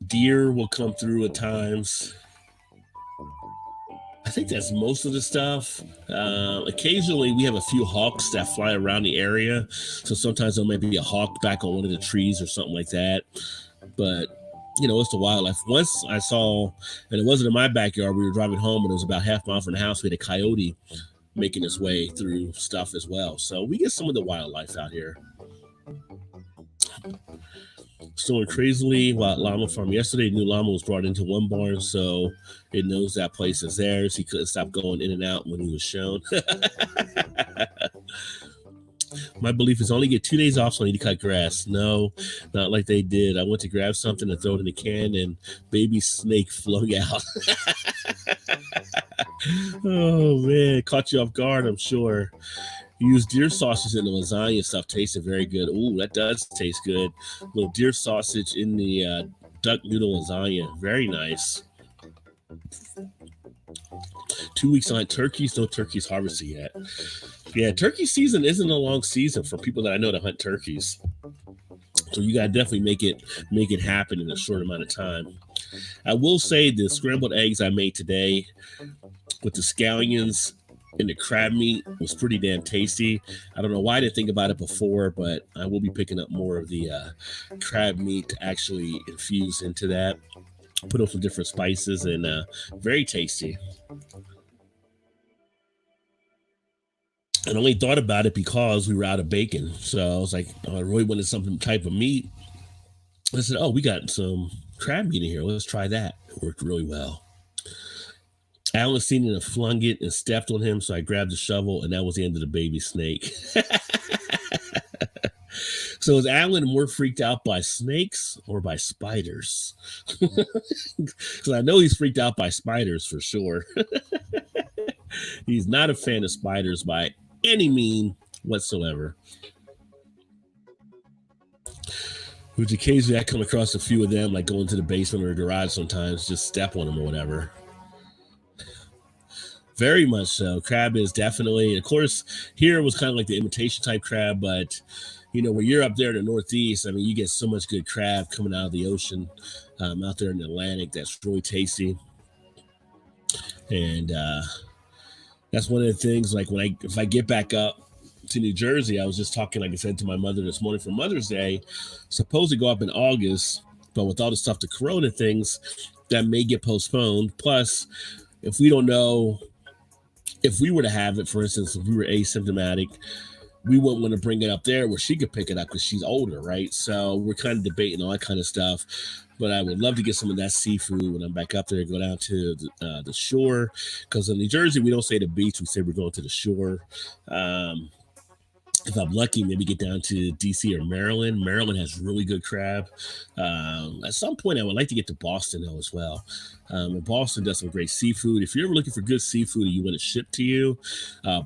Deer will come through at times. I think that's most of the stuff. Occasionally we have a few hawks that fly around the area. So sometimes there might be a hawk back on one of the trees or something like that. But it's the wildlife. Once I saw, and it wasn't in my backyard, we were driving home and it was about half a mile from the house. We had a coyote making its way through stuff as well. So we get some of the wildlife out here. Snowing crazily while at llama farm yesterday. New llama was brought into one barn, so it knows that place is theirs. He couldn't stop going in and out when he was shown. My belief is only get 2 days off, so I need to cut grass. No, not like they did. I went to grab something and throw it in the can, and baby snake flung out. Oh man, caught you off guard, I'm sure. Use deer sausage in the lasagna and stuff. Tasted very good. Ooh, that does taste good. A little deer sausage in the duck noodle lasagna. Very nice. 2 weeks on turkeys. No turkeys harvested yet. Yeah, turkey season isn't a long season for people that I know to hunt turkeys. So you gotta definitely make it happen in a short amount of time. I will say the scrambled eggs I made today with the scallions and the crab meat was pretty damn tasty. I don't know why I didn't think about it before, but I will be picking up more of the crab meat to actually infuse into that. Put on some different spices, and very tasty. And I only thought about it because we were out of bacon. So I was like, I really wanted some type of meat. I said, we got some crab meat in here. Let's try that. It worked really well. Alan seen it and flung it and stepped on him, so I grabbed the shovel, and that was the end of the baby snake. So is Alan more freaked out by snakes or by spiders? Because I know he's freaked out by spiders for sure. He's not a fan of spiders by any mean whatsoever. Which occasionally I come across a few of them, like going to the basement or the garage sometimes, just step on them or whatever. Very much so. Crab is definitely, of course, here it was kind of like the imitation type crab, but when you're up there in the Northeast, I mean, you get so much good crab coming out of the ocean, out there in the Atlantic. That's really tasty, and that's one of the things. Like if I get back up to New Jersey, I was just talking, like I said, to my mother this morning for Mother's Day. Supposed to go up in August, but with all the stuff, the Corona things, that may get postponed. Plus, if we don't know if we were to have it, for instance, if we were asymptomatic, we wouldn't want to bring it up there where she could pick it up because she's older, right? So we're kind of debating all that kind of stuff. But I would love to get some of that seafood when I'm back up there, go down to the shore. Because in New Jersey, we don't say the beach, we say we're going to the shore. If I'm lucky, maybe get down to DC or Maryland. Maryland has really good crab. At some point, I would like to get to Boston, though, as well. And Boston does some great seafood. If you're ever looking for good seafood and you want it shipped to you,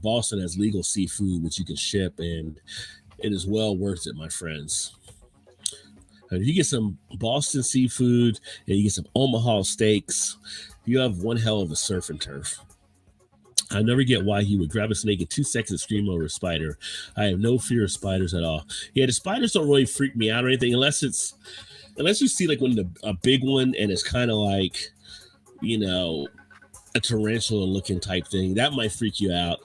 Boston has legal seafood, which you can ship, and it is well worth it, my friends. If you get some Boston seafood and you get some Omaha steaks, you have one hell of a surf and turf. I never get why he would grab a snake in 2 seconds and scream over a spider. I have no fear of spiders at all. Yeah, the spiders don't really freak me out or anything unless you see like a big one and it's kind of like, a tarantula looking type thing. That might freak you out.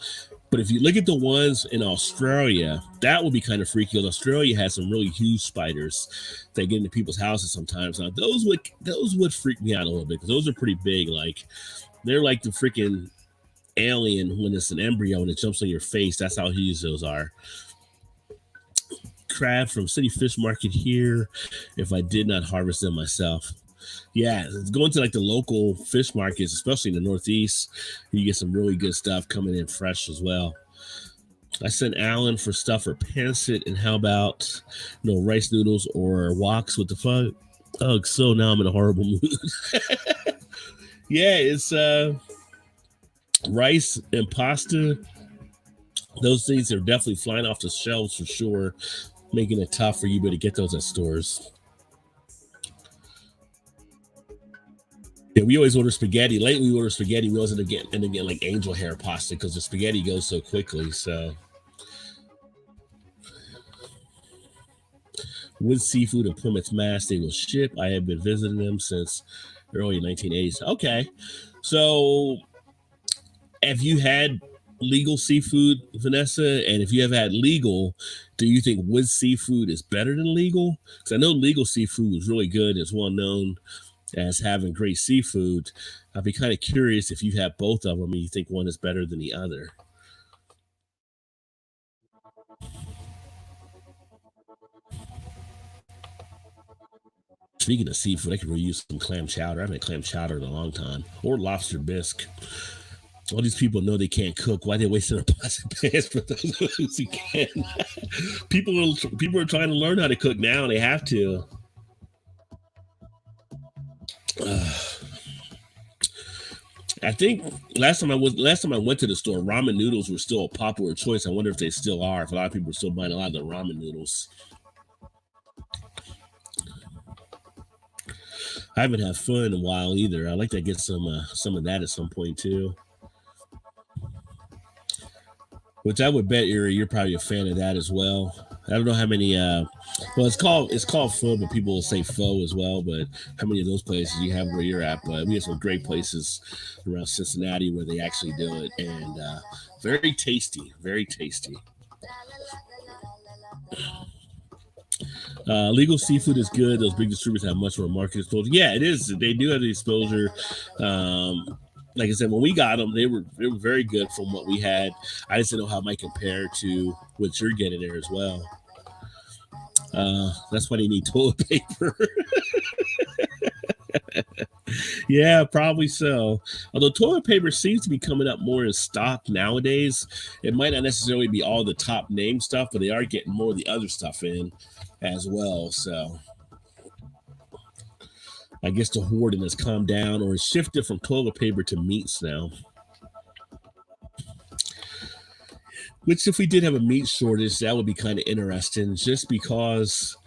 But if you look at the ones in Australia, that would be kind of freaky. Australia has some really huge spiders that get into people's houses sometimes. Now those would freak me out a little bit because those are pretty big. Like they're like the freaking alien when it's an embryo and it jumps on your face. That's how huge those are. Crab from City Fish Market here. If I did not harvest them myself. Yeah, going to like the local fish markets, especially in the Northeast, you get some really good stuff coming in fresh as well. I sent Alan for stuff for pancit, and how about rice noodles or woks with the fuck? Oh, so now I'm in a horrible mood. Yeah, it's rice and pasta. Those things are definitely flying off the shelves for sure, making it tough for you to get those at stores. Yeah, we always order spaghetti. Lately, we order spaghetti. We always end up getting like angel hair pasta because the spaghetti goes so quickly. So, with seafood in Plymouth, Mass, they will ship. I have been visiting them since early 1980s. Okay, so have you had legal seafood, Vanessa? And if you have had legal, do you think Wood Seafood is better than legal? Because I know legal seafood is really good. It's well known as having great seafood. I'd be kind of curious if you have both of them and you think one is better than the other. Speaking of seafood, I could really use some clam chowder. I haven't had clam chowder in a long time, or lobster bisque. All these people know they can't cook. Why are they wasting their plastic pans for those who can? people are trying to learn how to cook now. They have to. I think last time I went to the store, ramen noodles were still a popular choice. I wonder if they still are. If a lot of people are still buying a lot of the ramen noodles. I haven't had fun in a while either. I'd like to get some of that at some point too. Which I would bet you're probably a fan of that as well. I don't know how many. Well, it's called pho, but people will say pho as well. But how many of those places you have where you're at? But we have some great places around Cincinnati where they actually do it, and very tasty, very tasty. Legal seafood is good. Those big distributors have much more market exposure. Yeah, it is. They do have the exposure. Like I said, when we got them, they were very good from what we had. I just didn't know how it might compare to what you're getting there as well. That's why they need toilet paper. Yeah, probably so. Although toilet paper seems to be coming up more in stock nowadays. It might not necessarily be all the top name stuff, but they are getting more of the other stuff in as well. So I guess the hoarding has calmed down or it's shifted from toilet paper to meats now. Which, if we did have a meat shortage, that would be kind of interesting just because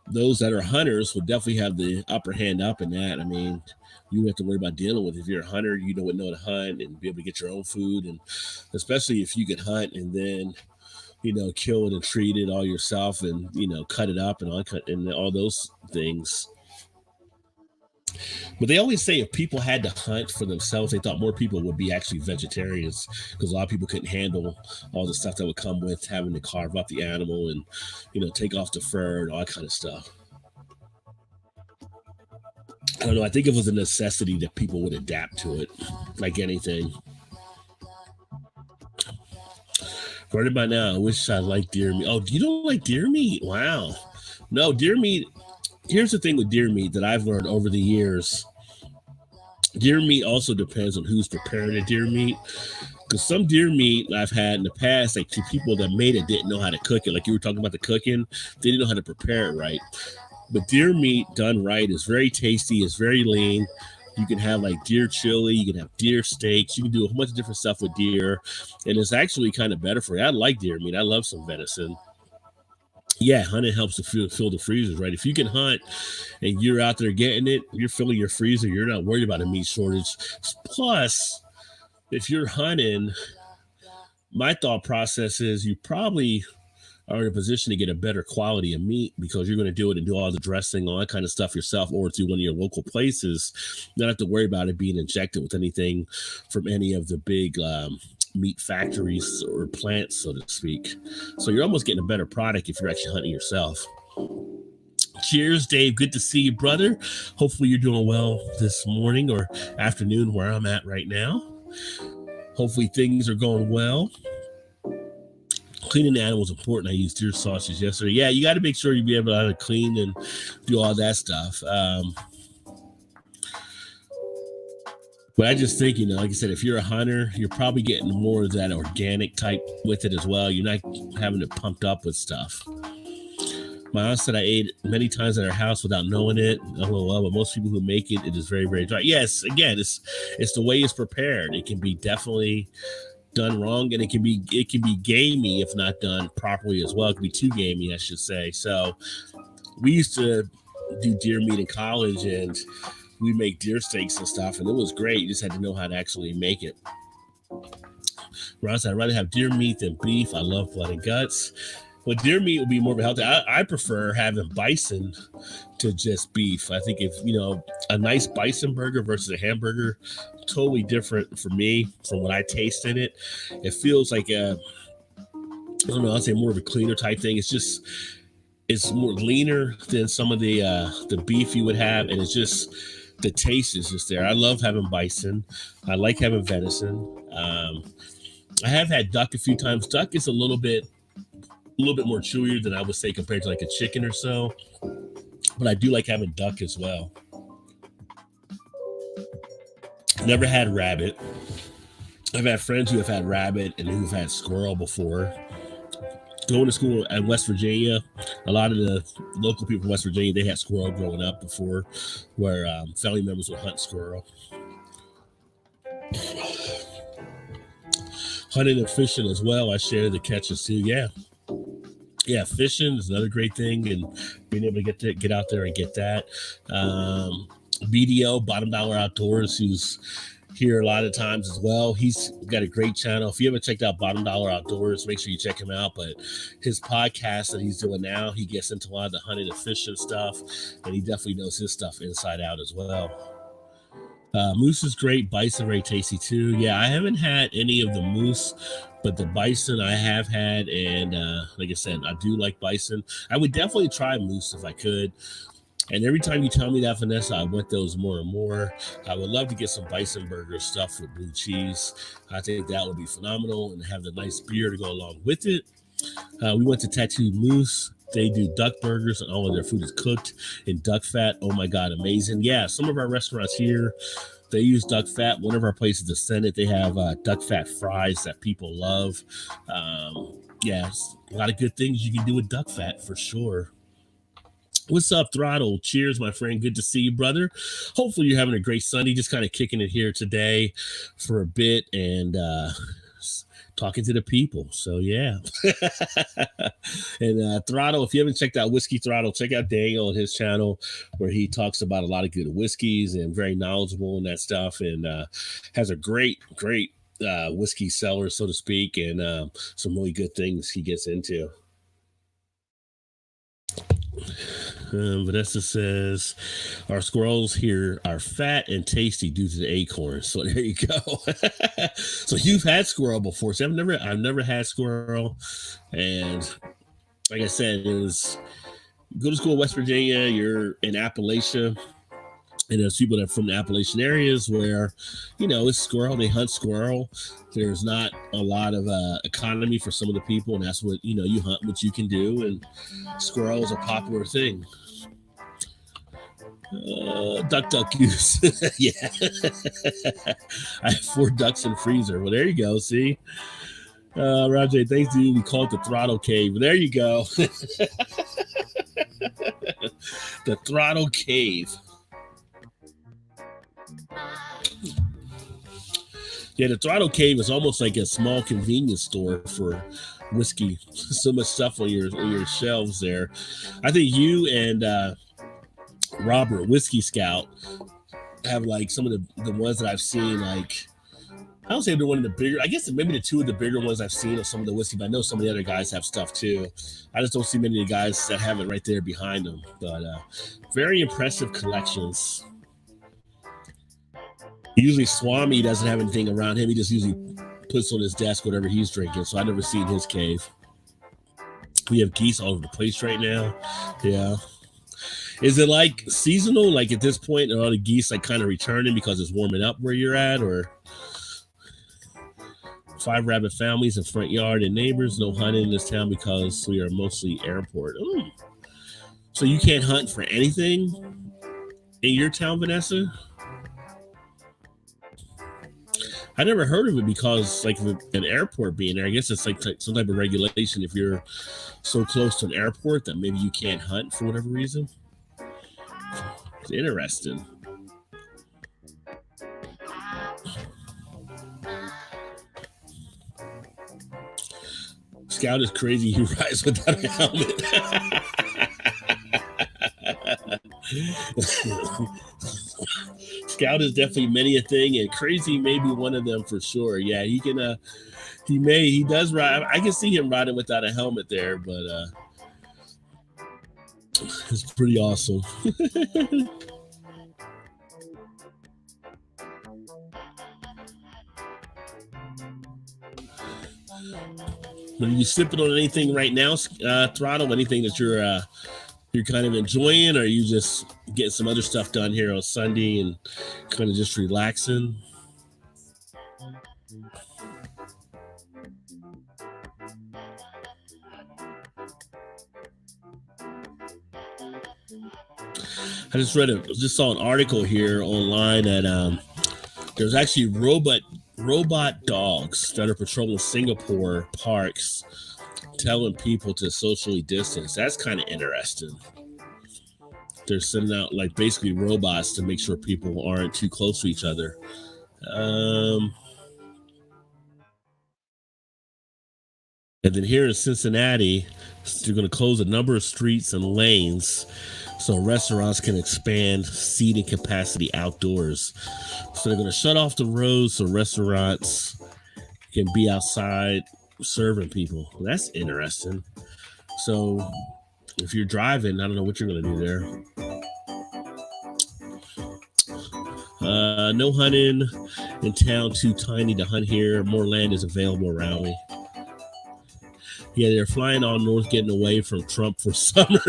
those that are hunters would definitely have the upper hand up in that. I mean, you don't have to worry about dealing with it. If you're a hunter, you know to hunt and be able to get your own food, and especially if you could hunt and then kill it and treat it all yourself, and cut it up and all those things. But they always say if people had to hunt for themselves, they thought more people would be actually vegetarians, because a lot of people couldn't handle all the stuff that would come with having to carve up the animal and take off the fur and all that kind of stuff. I don't know. I think it was a necessity that people would adapt to it, like anything. Right about now, I wish I liked deer meat. Oh, you don't like deer meat? Wow. No, deer meat. Here's the thing with deer meat that I've learned over the years. Deer meat also depends on who's preparing the deer meat. Because some deer meat I've had in the past, like, the people that made it didn't know how to cook it. Like you were talking about the cooking, they didn't know how to prepare it right. But deer meat done right is very tasty. It's very lean. You can have like deer chili. You can have deer steaks. You can do a whole bunch of different stuff with deer. And it's actually kind of better for you. I like deer meat. I love some venison. Yeah, hunting helps to fill the freezers, right? If you can hunt and you're out there getting it, you're filling your freezer. You're not worried about a meat shortage. Plus, if you're hunting, my thought process is you probably are in a position to get a better quality of meat, because you're going to do it and do all the dressing, all that kind of stuff yourself, or through one of your local places. You don't have to worry about it being injected with anything from any of the big meat factories or plants, so to speak. So you're almost getting a better product if you're actually hunting yourself. Cheers, Dave. Good to see you, brother. Hopefully you're doing well this morning or afternoon where I'm at right now. Hopefully things are going well. Cleaning the animal is important. I used deer sausage yesterday. Yeah, you got to make sure you be able to clean and do all that stuff. But I just think, like I said, if you're a hunter, you're probably getting more of that organic type with it as well. You're not having it pumped up with stuff. My aunt said I ate many times at her house without knowing it. But most people who make it, it is very, very dry. Yes, again, it's the way it's prepared. It can be definitely done wrong, and it can be gamey if not done properly as well. It can be too gamey, I should say. So we used to do deer meat in college, and we make deer steaks and stuff, and it was great. You just had to know how to actually make it. Ross, I'd rather have deer meat than beef. I love blood and guts. But deer meat would be more of a healthy. I prefer having bison to just beef. I think if, a nice bison burger versus a hamburger, totally different for me from what I taste in it. It feels like I don't know, I'd say more of a cleaner type thing. It's more leaner than some of the beef you would have, and it's just, the taste is just there. I love having bison. I like having venison. I have had duck a few times. Duck is a little bit more chewier than I would say compared to like a chicken or so. But I do like having duck as well. Never had rabbit. I've had friends who have had rabbit and who've had squirrel before. Going to school in West Virginia, a lot of the local people from West Virginia, they had squirrel growing up before, where family members would hunt squirrel. Hunting and fishing as well. I share the catches too. Yeah, fishing is another great thing, and being able to get out there and get that. BDO, Bottom Dollar Outdoors, who's here a lot of times as well. He's got a great channel. If you haven't checked out Bottom Dollar Outdoors, make sure you check him out. But his podcast that he's doing now, he gets into a lot of the hunting and fishing stuff, and he definitely knows his stuff inside out as well. Moose is great. Bison very tasty too. Yeah, I haven't had any of the moose, but the bison I have had, and like I said, I do like bison. I would definitely try moose if I could. And every time you tell me that, Vanessa, I want those more and more. I would love to get some bison burger stuff with blue cheese. I think that would be phenomenal, and have the nice beer to go along with it. We went to Tattooed Moose. They do duck burgers, and all of their food is cooked in duck fat. Oh my God, amazing. Yeah, some of our restaurants here, they use duck fat. One of our places, the Senate, they have duck fat fries that people love. Yeah, a lot of good things you can do with duck fat for sure. What's up, Throttle? Cheers, my friend. Good to see you, brother. Hopefully you're having a great Sunday. Just kind of kicking it here today for a bit, and talking to the people. So yeah. And Throttle, if you haven't checked out Whiskey Throttle, check out Daniel and his channel where he talks about a lot of good whiskeys and very knowledgeable in that stuff, and has a great whiskey cellar, so to speak, and some really good things he gets into. Vanessa says, our squirrels here are fat and tasty due to the acorns. So there you go. So you've had squirrel before. So I've never had squirrel. And like I said, it was go to school in West Virginia, you're in Appalachia. And there's people that are from the Appalachian areas where, it's squirrel. They hunt squirrel. There's not a lot of economy for some of the people, and that's what you hunt what you can do. And squirrel is a popular thing. Duck goose. Yeah. I have 4 ducks in freezer. Well, there you go. See, Roger, thanks, dude. We call it the Throttle Cave. There you go. The Throttle Cave. Yeah, the Throttle Cave is almost like a small convenience store for whiskey. So much stuff on your shelves there. I think you and Robert, Whiskey Scout, have like some of the ones that I've seen. Like, I don't say they're one of the bigger. I guess maybe the 2 of the bigger ones I've seen of some of the whiskey. But I know some of the other guys have stuff too. I just don't see many of the guys that have it right there behind them. But very impressive collections. Usually Swami doesn't have anything around him. He just usually puts on his desk whatever he's drinking. So I never seen his cave. We have geese all over the place right now. Yeah. Is it like seasonal? Like at this point, are all the geese like kind of returning because it's warming up where you're at? Or 5 rabbit families in front yard and neighbors. No hunting in this town because we are mostly airport. Ooh. So you can't hunt for anything in your town, Vanessa? I never heard of it because, like, an airport being there, I guess it's like some type of regulation if you're so close to an airport that maybe you can't hunt for whatever reason. It's interesting. Scout is crazy. He rides without a helmet. Scout is definitely many a thing, and crazy may be one of them for sure. Yeah, he can. He does ride. I can see him riding without a helmet there, but it's pretty awesome. Are you sipping on anything right now, Throttle? Anything that you're kind of enjoying, or are you just getting some other stuff done here on Sunday and kind of just relaxing? I just saw an article here online that there's actually robot dogs that are patrolling Singapore parks, telling people to socially distance. That's kind of interesting. They're sending out like basically robots to make sure people aren't too close to each other. And then here in Cincinnati, they're going to close a number of streets and lanes so restaurants can expand seating capacity outdoors. So they're going to shut off the roads so restaurants can be outside serving people. That's interesting. So if you're driving, I don't know what you're going to do there. No hunting in town, too tiny to hunt here. More land is available around me. Yeah, they're flying all north, getting away from Trump for summer.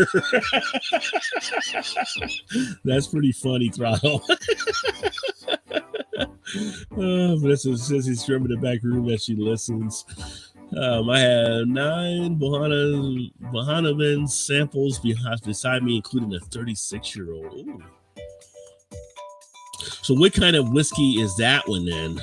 That's pretty funny, Throttle. Vanessa says he's from in the back room as she listens. I have 9 Bahanavan samples beside me, including a 36-year-old. Ooh. So what kind of whiskey is that one then?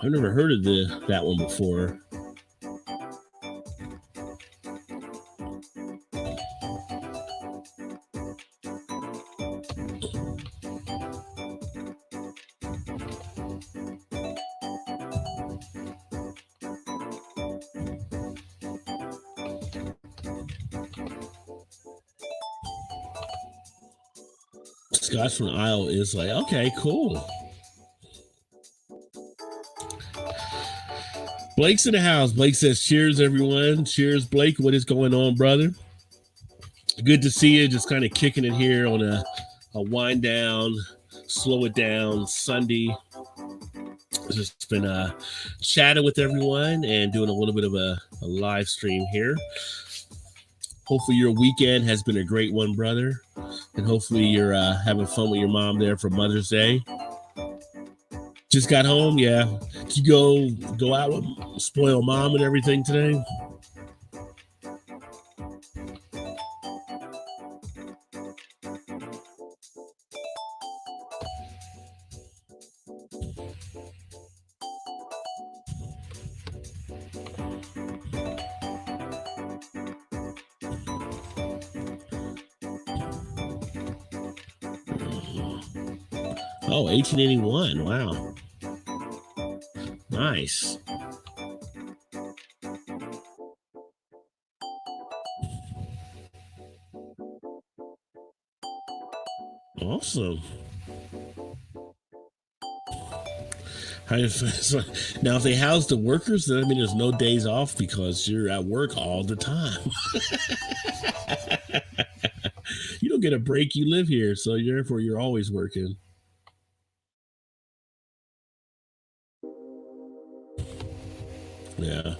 I've never heard of that one before. Scotch from Isle is like, okay, cool. Blake's in the house. Blake says, cheers, everyone. Cheers, Blake. What is going on, brother? Good to see you. Just kind of kicking it here on a wind down, slow it down Sunday. Just been chatting with everyone and doing a little bit of a live stream here. Hopefully your weekend has been a great one, brother. And hopefully you're having fun with your mom there for Mother's Day. Just got home, yeah. Did you go out with spoil mom and everything today? Oh, 1881. Wow. Nice. Awesome. Now, if they house the workers, then I mean, there's no days off because you're at work all the time. You don't get a break. You live here, so therefore you're always working. Yeah.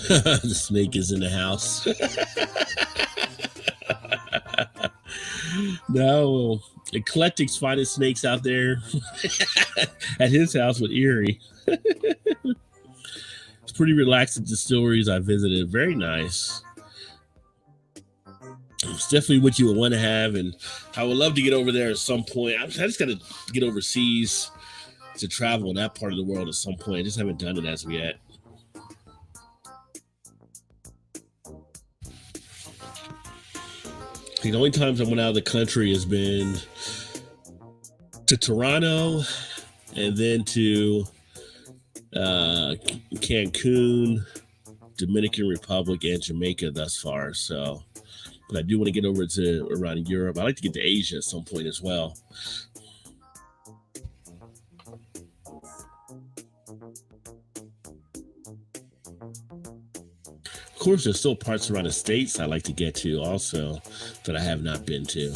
The snake is in the house. No, Eclectic's finding snakes out there at his house with Erie. It's pretty relaxing distilleries I visited. Very nice. It's definitely what you would want to have, and I would love to get over there at some point. I just got to get overseas to travel in that part of the world at some point. I just haven't done it as of yet. The only times I went out of the country has been to Toronto and then to Cancun, Dominican Republic, and Jamaica thus far. So, but I do want to get over to around Europe. I like to get to Asia at some point as well. Of course, there's still parts around the States I like to get to also that I have not been to.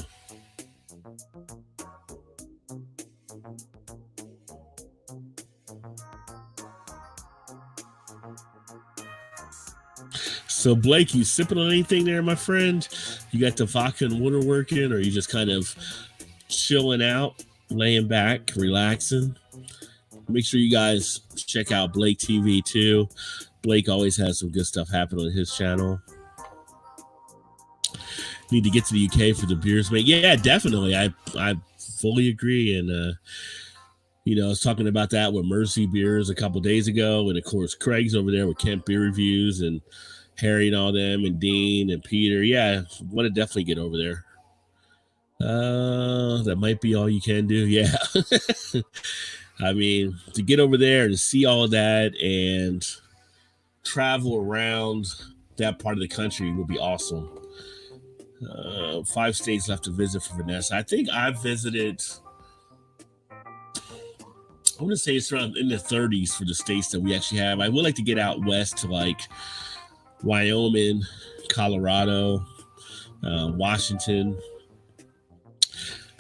So, Blake, you sipping on anything there, my friend? You got the vodka and water working, or you just kind of chilling out, laying back, relaxing? Make sure you guys check out Blake TV too. Blake always has some good stuff happening on his channel. Need to get to the UK for the beers, mate. Yeah, definitely. I fully agree. And I was talking about that with Mercy Beers a couple days ago, and of course Craig's over there with Kent Beer Reviews and Harry and all them, and Dean and Peter. Yeah, want to definitely get over there. That might be all you can do. Yeah. I mean, to get over there and see all of that and travel around that part of the country would be awesome. 5 states left to visit for Vanessa. I think I've visited, I want to say it's around in the 30s for the states that we actually have. I would like to get out west to like Wyoming, Colorado, Washington.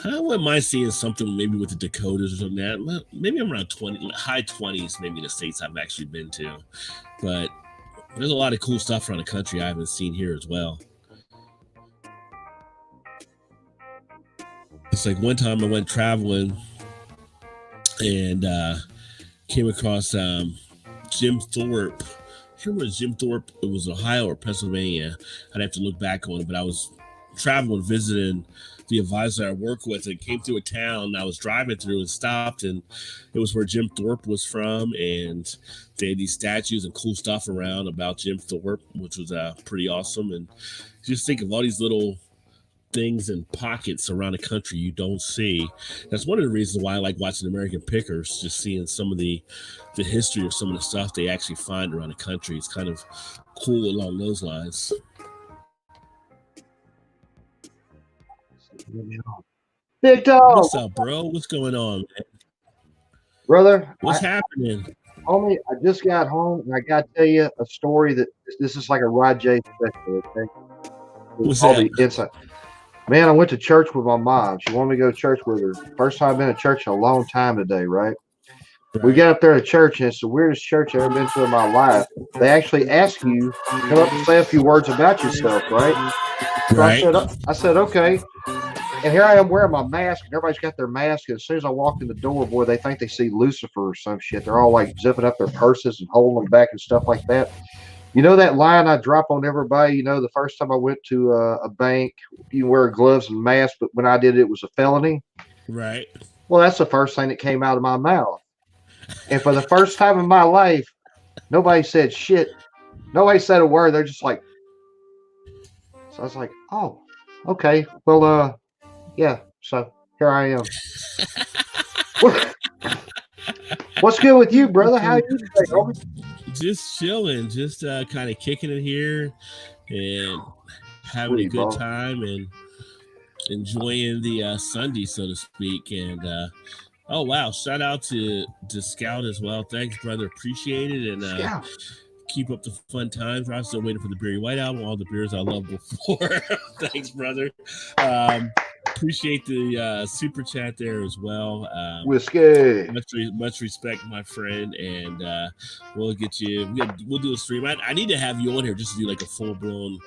I wouldn't mind seeing something maybe with the Dakotas or something like that. Maybe I'm around 20, high 20s, maybe the states I've actually been to. But there's a lot of cool stuff around the country I haven't seen here as well. It's like one time I went traveling and came across Jim Thorpe. I can't remember Jim Thorpe. It was Ohio or Pennsylvania. I'd have to look back on it, but I was traveling, visiting the advisor I work with, and came through a town I was driving through and stopped, and it was where Jim Thorpe was from, and they had these statues and cool stuff around about Jim Thorpe, which was pretty awesome. And just think of all these little things and pockets around the country you don't see. That's one of the reasons why I like watching American Pickers, just seeing some of the history of some of the stuff they actually find around the country. It's kind of cool along those lines. Big dog. What's up, bro? What's going on, man? Brother? What's happening? Homie, I just got home and I got to tell you a story that this is like a Rod J special, okay? What's that? Inside. Man, I went to church with my mom. She wanted me to go to church with her. First time I've been to church in a long time today, right? We got up there to church, and it's the weirdest church I've ever been to in my life. They actually ask you to come up and say a few words about yourself, right? So I said, okay. And here I am wearing my mask, and everybody's got their mask. And as soon as I walk in the door, boy, they think they see Lucifer or some shit. They're all like zipping up their purses and holding them back and stuff like that. You know that line I drop on everybody? You know, the first time I went to a bank, you wear gloves and mask, but when I did it was a felony. Right. Well, that's the first thing that came out of my mouth. And for the first time in my life, nobody said shit. Nobody said a word. They're just like, so I was like, oh, okay. Well, yeah. So here I am. What's good with you, brother? How you doing? Just chilling, just kind of kicking it here and having a good time and enjoying the Sunday, so to speak. And oh wow, shout out to Scout as well. Thanks, brother. Appreciate it. And keep up the fun times. I'm still waiting for the Beery White album, all the beers I loved before. Thanks, brother. Appreciate the super chat there as well. Whiskey. Much respect, my friend. And we'll get you. We'll do a stream. I need to have you on here just to do like a full blown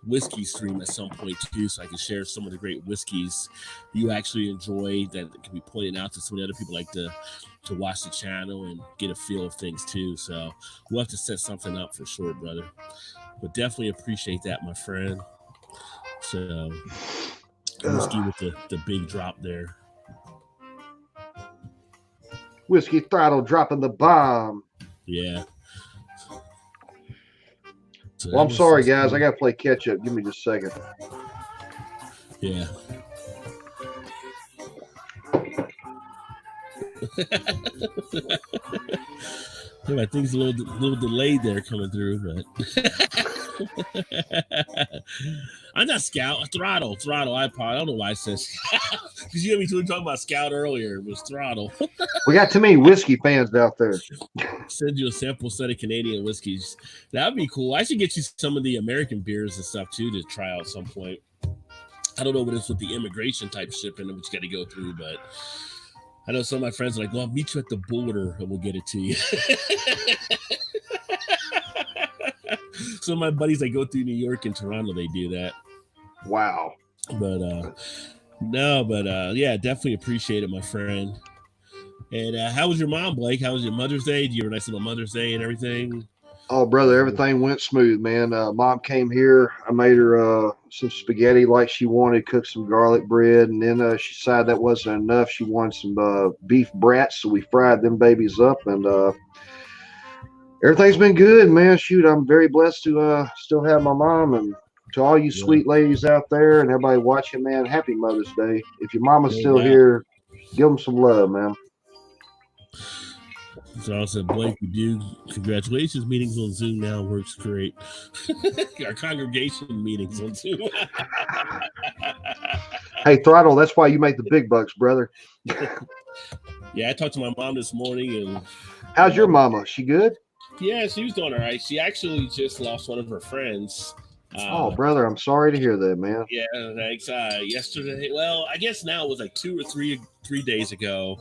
whiskey stream at some point too, so I can share some of the great whiskeys you actually enjoy that can be pointed out to some of the other people like to watch the channel and get a feel of things too. So we'll have to set something up for sure, brother. But definitely appreciate that, my friend. So whiskey with the big drop there. Whiskey Throttle dropping the bomb. Yeah. So well, I'm sorry, guys. I got to play catch up. Give me just a second. Yeah. Yeah, I think it's a little delayed there coming through, but I'm not Scout. Throttle. I don't know why I said because you had me talking about Scout earlier. It was Throttle. We got too many whiskey fans out there. Send you a sample set of Canadian whiskeys. That'd be cool. I should get you some of the American beers and stuff too to try out at some point. I don't know what it's with the immigration type shipping which got to go through, but I know some of my friends are like, well, I'll meet you at the border and we'll get it to you. Some of my buddies that go through New York and Toronto, they do that. Wow. But yeah, definitely appreciate it, my friend. And how was your mom, Blake? How was your Mother's Day? Do you have a nice little Mother's Day and everything? Oh, brother, everything went smooth, man. Mom came here. I made her some spaghetti like she wanted, cooked some garlic bread, and then she decided that wasn't enough. She wanted some beef brats, so we fried them babies up, and everything's been good, man. Shoot, I'm very blessed to still have my mom, and to all you sweet ladies out there and everybody watching, man, happy Mother's Day. If your mama's still here, give them some love, man. So I said, Blake, we do. Congratulations. Meetings on Zoom now works great. Our congregation meetings on Zoom. Hey, Throttle, that's why you make the big bucks, brother. Yeah, I talked to my mom this morning. And how's your mama? She good? Yeah, she was doing all right. She actually just lost one of her friends. Oh, brother, I'm sorry to hear that, man. Yeah, thanks. Yesterday, well, I guess now it was like 2 or 3 days ago.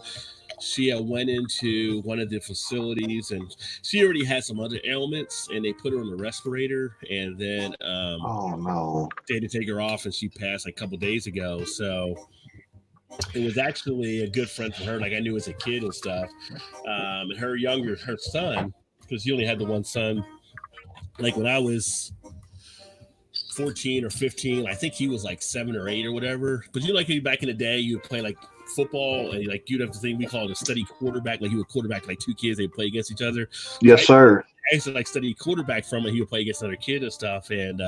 She went into one of the facilities and she already had some other ailments and they put her on a respirator and then oh no, they had to take her off and she passed like a couple days ago. So it was actually a good friend for her, like I knew as a kid and stuff. And her son, because he only had the one son, like when I was 14 or 15. I think he was like 7 or 8 or whatever. But like back in the day, you would play like football and like you'd have the thing we call it a study quarterback. Like you would quarterback like two kids, they play against each other. So Yes, sir. I used to like study quarterback from it. He would play against another kid and stuff. And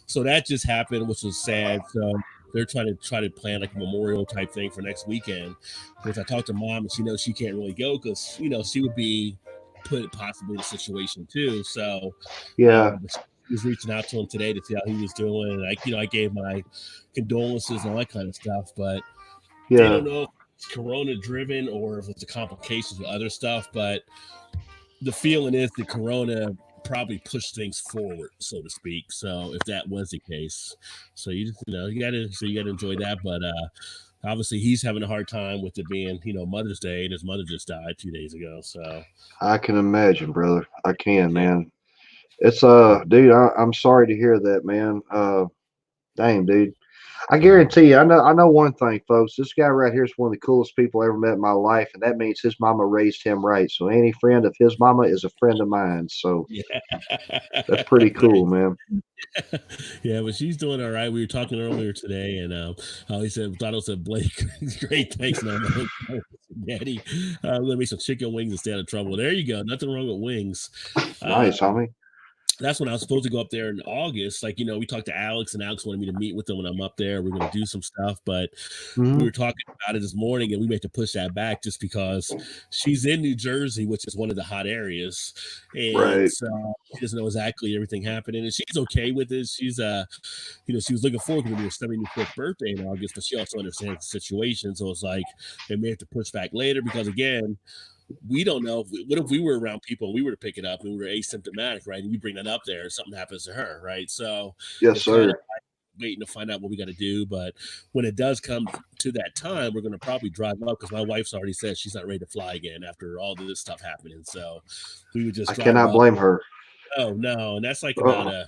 so that just happened, which was sad. So they're trying to plan like a memorial type thing for next weekend. Because I talked to mom and she knows she can't really go because she would be put possibly in a situation too. So Yeah, but she was reaching out to him today to see how he was doing. And I gave my condolences and all that kind of stuff. But they yeah. don't know if it's corona driven or if it's the complications with other stuff. But the feeling is that corona probably pushed things forward, so to speak. So if that was the case, so you gotta enjoy that. But obviously he's having a hard time with it being Mother's Day, and his mother just died 2 days ago. So I can imagine, brother. I can, yeah, man. It's dude. I'm sorry to hear that, man. Dang, dude. I guarantee you, I know one thing, folks. This guy right here is one of the coolest people I ever met in my life, and that means his mama raised him right. So any friend of his mama is a friend of mine. So yeah. that's pretty cool, man. Yeah, but she's doing all right. We were talking earlier today, and he said, Donald said, Blake, great, thanks, no, Daddy. I'm gonna make some chicken wings and stay out of trouble. There you go. Nothing wrong with wings. Nice, Um, homie. that's when I was supposed to go up there in August. Like, we talked to Alex, and Alex wanted me to meet with them when I'm up there. We're going to do some stuff, but we Hmm. were talking about it this morning, and we had to push that back just because she's in New Jersey, which is one of the hot areas, and Right. so she doesn't know exactly everything happening, and she's okay with it. She's she was looking forward to her 74th birthday in August, but she also understands the situation. So it's like they may have to push back later because again, we don't know. What if we were around people and we were to pick it up and we were asymptomatic, right? And we bring that up there and something happens to her, right? So Yes, it's kind of sir. waiting to find out what we got to do. But when it does come to that time, we're going to probably drive up because my wife's already said she's not ready to fly again after all this stuff happening. So we would just I drive cannot up. blame her. Oh, no. And that's like about Oh, a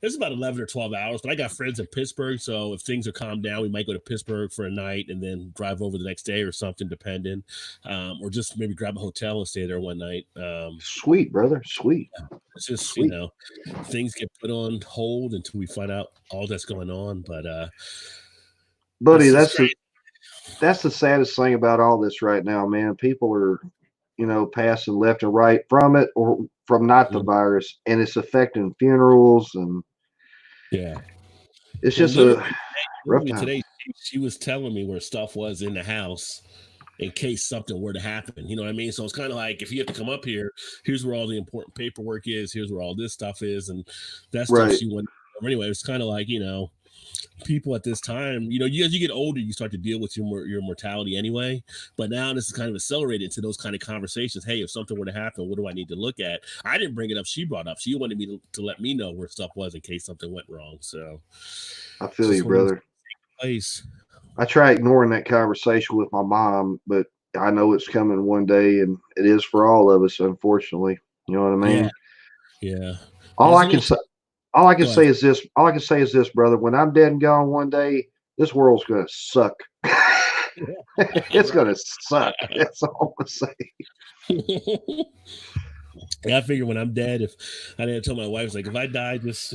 it's about 11 or 12 hours, but I got friends in Pittsburgh. So if things are calmed down, we might go to Pittsburgh for a night and then drive over the next day or something, depending. Or just maybe grab a hotel and stay there one night. sweet, brother. Sweet. It's just, Sweet. things get put on hold until we find out all that's going on. But Buddy, it's crazy. that's the saddest thing about all this right now, man. People are, passing left and right from it or from not the Mhm. virus, and it's affecting funerals, and Yeah. it's Well, just a rough literally time. today, she was telling me where stuff was in the house in case something were to happen. You know what I mean? So it's kind of like if you have to come up here, here's where all the important paperwork is, here's where all this stuff is, and that stuff Right. she went. Anyway, it's kind of like people at this time, as you get older, you start to deal with your mortality anyway. But now this is kind of accelerated to those kind of conversations. Hey, if something were to happen, what do I need to look at? I didn't bring it up. She brought up. She wanted me to let me know where stuff was in case something went wrong. So I it's feel you, just one of those brother. plays. I try ignoring that conversation with my mom, but I know it's coming one day, and it is for all of us, unfortunately. You know what I Yeah, mean? yeah. All It's I a can little say, tough. all I can Go ahead. say is this. All I can say is this, brother. When I'm dead and gone one day, this world's gonna suck. It's gonna suck. That's all I'm gonna say. Yeah, I figure when I'm dead, if I didn't tell my wife, it's like if I die, just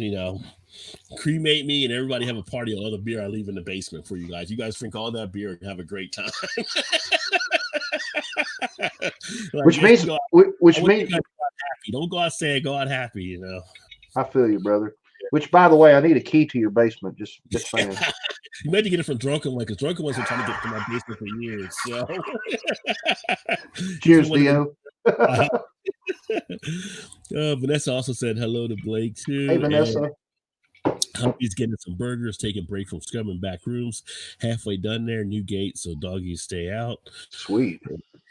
cremate me and everybody have a party on all the beer I leave in the basement for you guys. You guys drink all that beer and have a great time. Like Which just means, go. I which want you means, guys to go out happy. Don't go out sad. Go out happy. I feel you, brother. Which, by the way, I need a key to your basement. Just saying. You might have to get it from Drunken One because Drunken One's been trying to get to my basement for years. So he's been Cheers, one of the. Dio. Uh, Vanessa also said hello to Blake Hey, too, and Vanessa. Humpy's getting some burgers, taking break from scrubbing back rooms. Halfway done there, new gate, so doggies stay out. Sweet.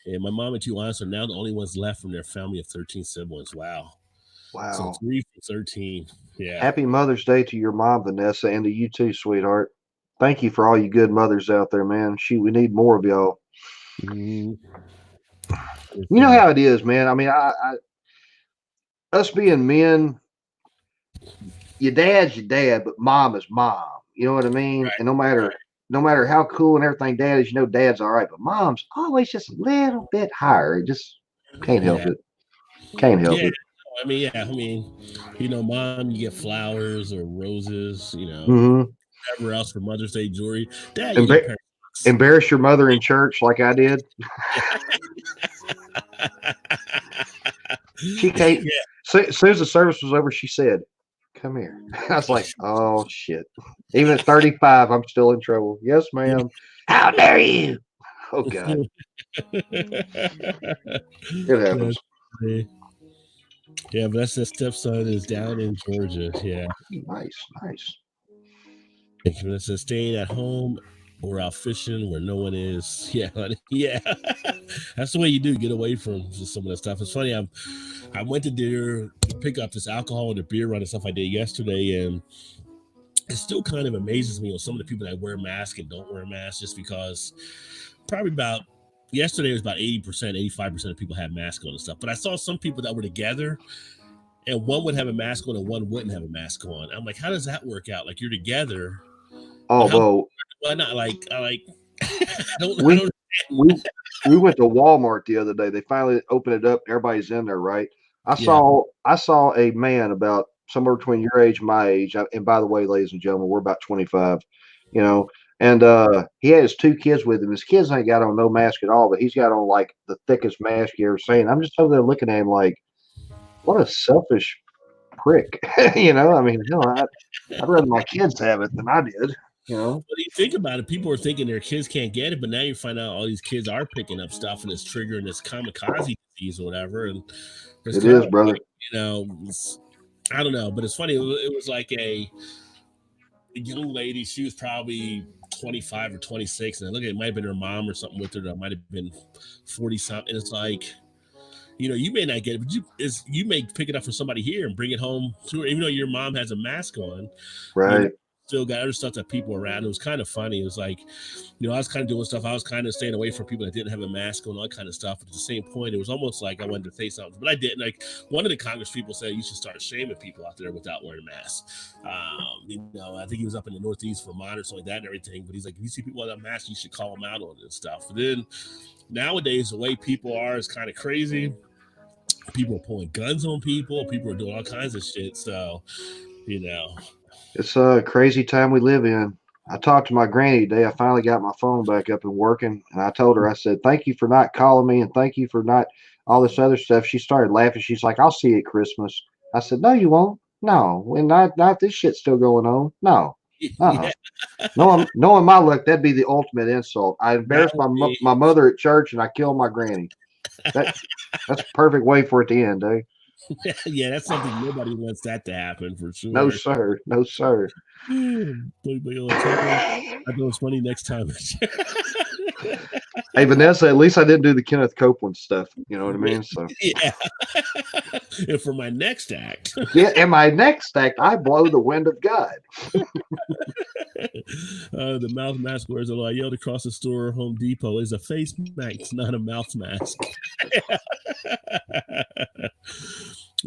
And my mom and two aunts are now the only ones left from their family of 13 siblings. Wow. So Wow. 3 from 13. Yeah. Happy Mother's Day to your mom, Vanessa, and to you too, sweetheart. Thank you for all you good mothers out there, man. Shoot, we need more of y'all. Mhm. You It's, know how it is, man. I mean, us being men, your dad's your dad, but mom is mom. You know what I mean? right, And no matter right. no matter how cool and everything dad is, dad's all right, but mom's always just a little bit higher. It just can't help Yeah. it. Can't help Yeah. it. I mean, mom, you get flowers or roses, Mm-hmm. whatever else for Mother's Day jewelry. Dad, you get a Embar- pair of socks. embarrass your mother in church like I did. She came. Yeah. As soon as the service was over, she said, "Come here." I was like, "Oh shit!" Even at 35, I'm still in trouble. Yes, ma'am. How dare you? Oh God, it happens. That's funny. Yeah, but that's the stepson is down in Georgia. Yeah. Nice, nice. It says staying at home or out fishing where no one is. Yeah, honey. Yeah. That's the way you do get away from some of that stuff. It's funny. I went to pick up this alcohol and a beer run and stuff I did yesterday, and it still kind of amazes me on some of the people that wear masks and don't wear masks, just because probably about yesterday it was about 80%, 85% of people had masks on and stuff. But I saw some people that were together and one would have a mask on and one wouldn't have a mask on. I'm like, how does that work out? Like, you're together, but how Although why not? Like I we don't we we went to Walmart the other day. They finally opened it up. Everybody's in there, right? yeah. I saw a man about somewhere between your age and my age. And by the way, ladies and gentlemen, we're about 25. You know, and he had his two kids with him. His kids ain't got on no mask at all, but he's got on like the thickest mask you ever seen. I'm just over there looking at him like, what a selfish prick. I mean, hell, I'd rather my kids have it than I did. You know, But you think about it, people are thinking their kids can't get it, but now you find out all these kids are picking up stuff and it's triggering this kamikaze disease or whatever. And it's it kind is, of brother. like, I don't know, but it's funny. It was like a young lady. She was probably 25 or 26, and I look at it might have been her mom or something with her that might have been 40 something. And it's like, you may not get it, but you may pick it up for somebody here and bring it home to her, even though your mom has a mask on. You know, Right. still got other stuff that people around. It was kind of funny. It was like, I was kind of doing stuff. I was kind of staying away from people that didn't have a mask on, all that kind of stuff. But at the same point, it was almost like I wanted to say something, but I didn't. Like, one of the Congress people said you should start shaming people out there without wearing masks. I think he was up in the Northeast, Vermont, or something like that, and everything. But he's like, if you see people without masks, you should call them out on it and stuff. But then nowadays, the way people are is kind of crazy. People are pulling guns on people. People are doing all kinds of shit. So, you know, It's a crazy time we live in. I talked to my granny today. I finally got my phone back up and working, and I told her, I said, "Thank you for not calling me, and thank you for not all this other stuff." She started laughing. She's like, "I'll see you at Christmas." I said, "No, you won't. No, when not this shit's still going on. No, uh, yeah, knowing my luck, that'd be the ultimate insult. I that embarrassed would be. my mother at church, and I killed my granny. That that's a perfect way for it to end, eh? Yeah, that's something nobody wants that to happen for No, sure. sir. No, sir." But tell me, I know it's funny next time. Hey, Vanessa, at least I didn't do the Kenneth Copeland stuff. You know what I mean? So, Yeah. And for my next act, yeah, in my next act, I blow the wind of God. the mouth mask wears a lot. I yelled across the store, Home Depot is a face mask, not a mouth mask.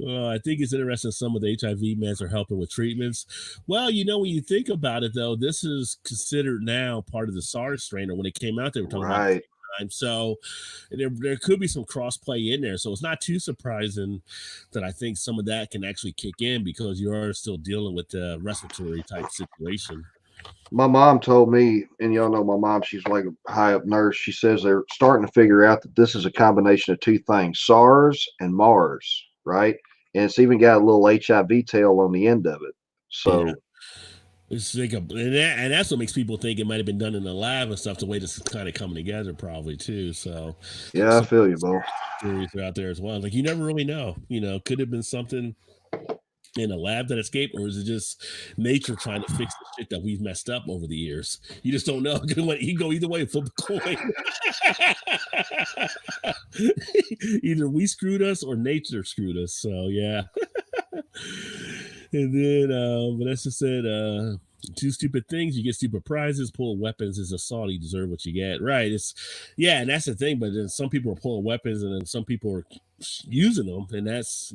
I think it's interesting some of the HIV meds are helping with treatments. Well, when you think about it, though, this is considered now part of the SARS strain, or when it came out, they were talking about Right. time. So there could be some cross play in there. So it's not too surprising that I think some of that can actually kick in because you are still dealing with the respiratory type situation. My mom told me, and y'all know my mom, she's like a high up nurse. She says they're starting to figure out that this is a combination of two things, SARS and MARS, right? And it's even got a little HIV tail on the end of it. Yeah. So, It's like and that's what makes people think it might have been done in the lab and stuff. The way this is kind of coming together, probably too. So, yeah, I some feel you, Bo. theories are out there as well. Like, you never really know. Could have been something in a lab that escaped, or is it just nature trying to fix the shit that we've messed up over the years? You just don't know. You can go either way. Flip a coin. Either we screwed us or nature screwed us. So yeah. And then Vanessa said, two stupid things, you get stupid prizes. Pulling weapons is assault, you deserve what you get. Right. And that's the thing. But then some people are pulling weapons and then some people are using them. And that's,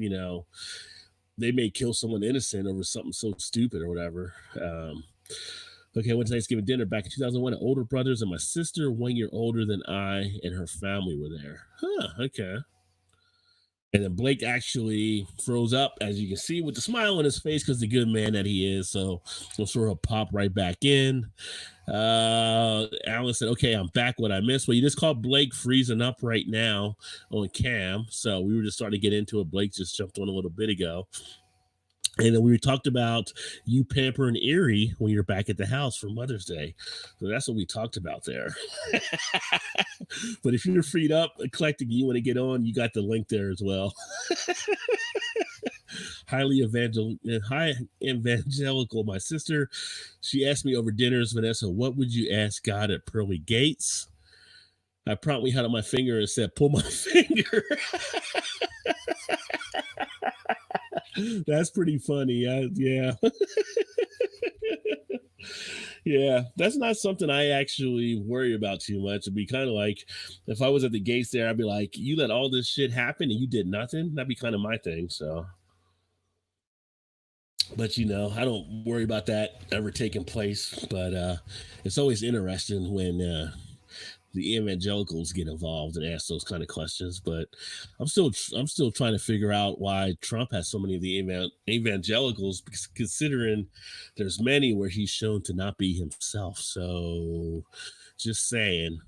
they may kill someone innocent over something so stupid or whatever. Okay, I went to Thanksgiving dinner back in 2001. Older brothers and my sister, 1 year older than I, and her family were there. Huh, okay. And then Blake actually froze up, as you can see, with the smile on his face because the good man that he is. So I'm sure he'll pop right back in. Alan said, okay, I'm back. What I missed? Well, you just called Blake freezing up right now on cam. So we were just starting to get into it. Blake just jumped on a little bit ago. And then we talked about you pampering Erie when you're back at the house for Mother's Day. So that's what we talked about there. But if you're freed up, eclectic, you want to get on, you got the link there as well. High evangelical. My sister, she asked me over dinners, Vanessa, what would you ask God at pearly gates? I promptly had on my finger and said, pull my finger. That's pretty funny. Yeah. Yeah, that's not something I actually worry about too much. It'd be kind of like if I was at the gates there, I'd be like, you let all this shit happen and you did nothing. That'd be kind of my thing. So, but I don't worry about that ever taking place. But it's always interesting when the evangelicals get involved and ask those kind of questions. But I'm still trying to figure out why Trump has so many of the evangelicals, considering there's many where he's shown to not be himself. So just saying.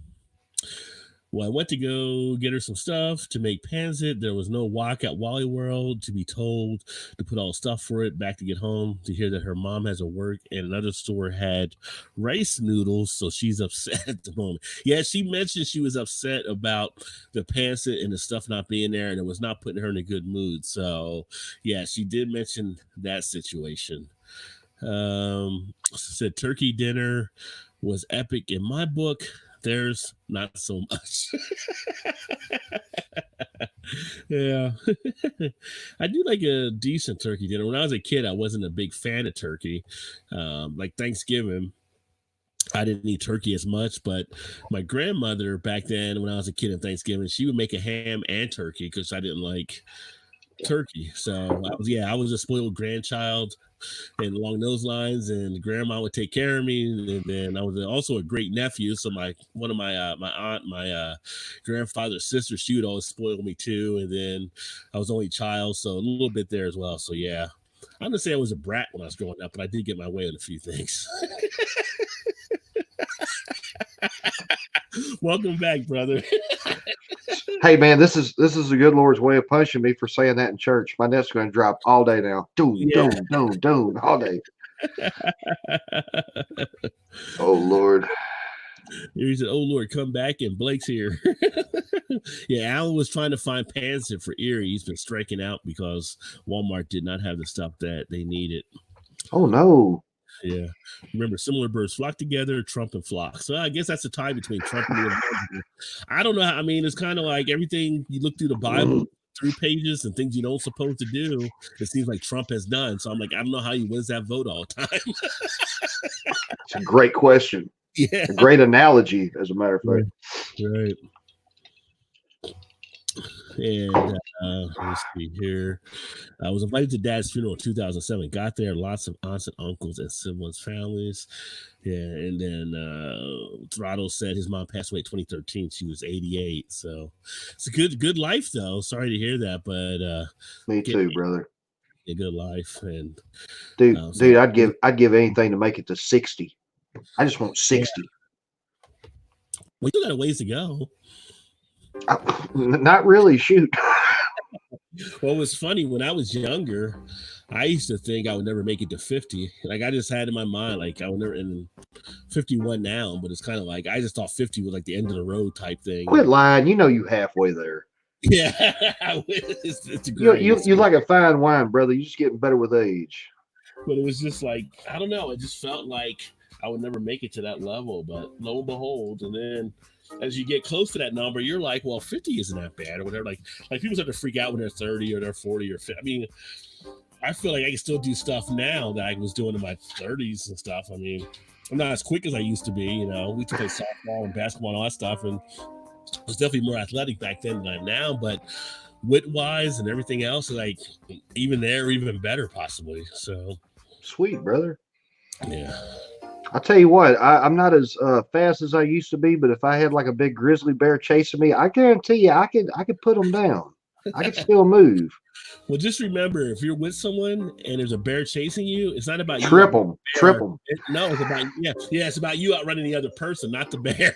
Well, I went to go get her some stuff to make Pansit. There was no wok at Wally World, to be told to put all the stuff for it, back to get home, to hear that her mom has to work and another store had rice noodles, so she's upset at the moment. Yeah, she mentioned she was upset about the Pansit and the stuff not being there, and it was not putting her in a good mood. So, yeah, she did mention that situation. Said turkey dinner was epic in my book. There's not so much. Yeah. I do like a decent turkey dinner. When I was a kid, I wasn't a big fan of turkey. Like Thanksgiving, I didn't eat turkey as much, but my grandmother back then, when I was a kid at Thanksgiving, she would make a ham and turkey because I didn't like turkey. So I was a spoiled grandchild and along those lines, and grandma would take care of me, and then I was also a great nephew, so my aunt, my grandfather's sister, she would always spoil me too, and then I was only child, so a little bit there as well. So yeah, I'm gonna say I was a brat when I was growing up, but I did get my way on a few things. Welcome back, brother. Hey man, this is the good Lord's way of punishing me for saying that in church. My net's going to drop all day now. Doom, all day. Oh Lord. He said, "Oh Lord, come back!" And Blake's here. Yeah, Alan was trying to find Pansit for Erie. He's been striking out because Walmart did not have the stuff that they needed. Oh no. Yeah. Remember, similar birds flock together, Trump and flock. So I guess that's a tie between Trump and the I don't know. I mean, it's kind of like everything you look through the Bible, through pages and things you don't supposed to do, it seems like Trump has done. So I'm like, I don't know how he wins that vote all the time. It's a great question. Yeah. A great analogy, as a matter of fact. Right. And let's see here. I was invited to Dad's funeral in 2007. Got there, lots of aunts and uncles and siblings, families. Yeah, and then Throttle said his mom passed away in 2013. She was 88. So it's a good life, though. Sorry to hear that, but me too, brother. A good life, and dude, I'd give anything to make it to 60. I just want 60. Yeah. We still got a ways to go. Not really. Shoot. Well, it was funny when I was younger. I used to think I would never make it to 50. Like I just had in my mind, like I would never. And 51 now, but it's kind of like I just thought 50 was like the end of the road type thing. Quit lying. You know you halfway there. Yeah, it's great. You like a fine wine, brother. You're just getting better with age. But it was just like I don't know. It just felt like I would never make it to that level. But lo and behold, and then as you get close to that number, you're like, well, 50 isn't that bad or whatever. Like people start to freak out when they're 30 or they're 40 or 50. I mean, I feel like I can still do stuff now that I was doing in my 30s and stuff. I mean, I'm not as quick as I used to be. You know, we used to play softball and basketball and all that stuff, and I was definitely more athletic back then than I am now. But wit-wise and everything else, like even there, even better possibly. So sweet, brother. Yeah. I tell you what, I'm not as fast as I used to be, but if I had like a big grizzly bear chasing me, I guarantee you, I could put them down. I could still move. Well, just remember, if you're with someone and there's a bear chasing you, it's not about you Trip outrunning them, the trip bear. them. No, it's about it's about you outrunning the other person, not the bear.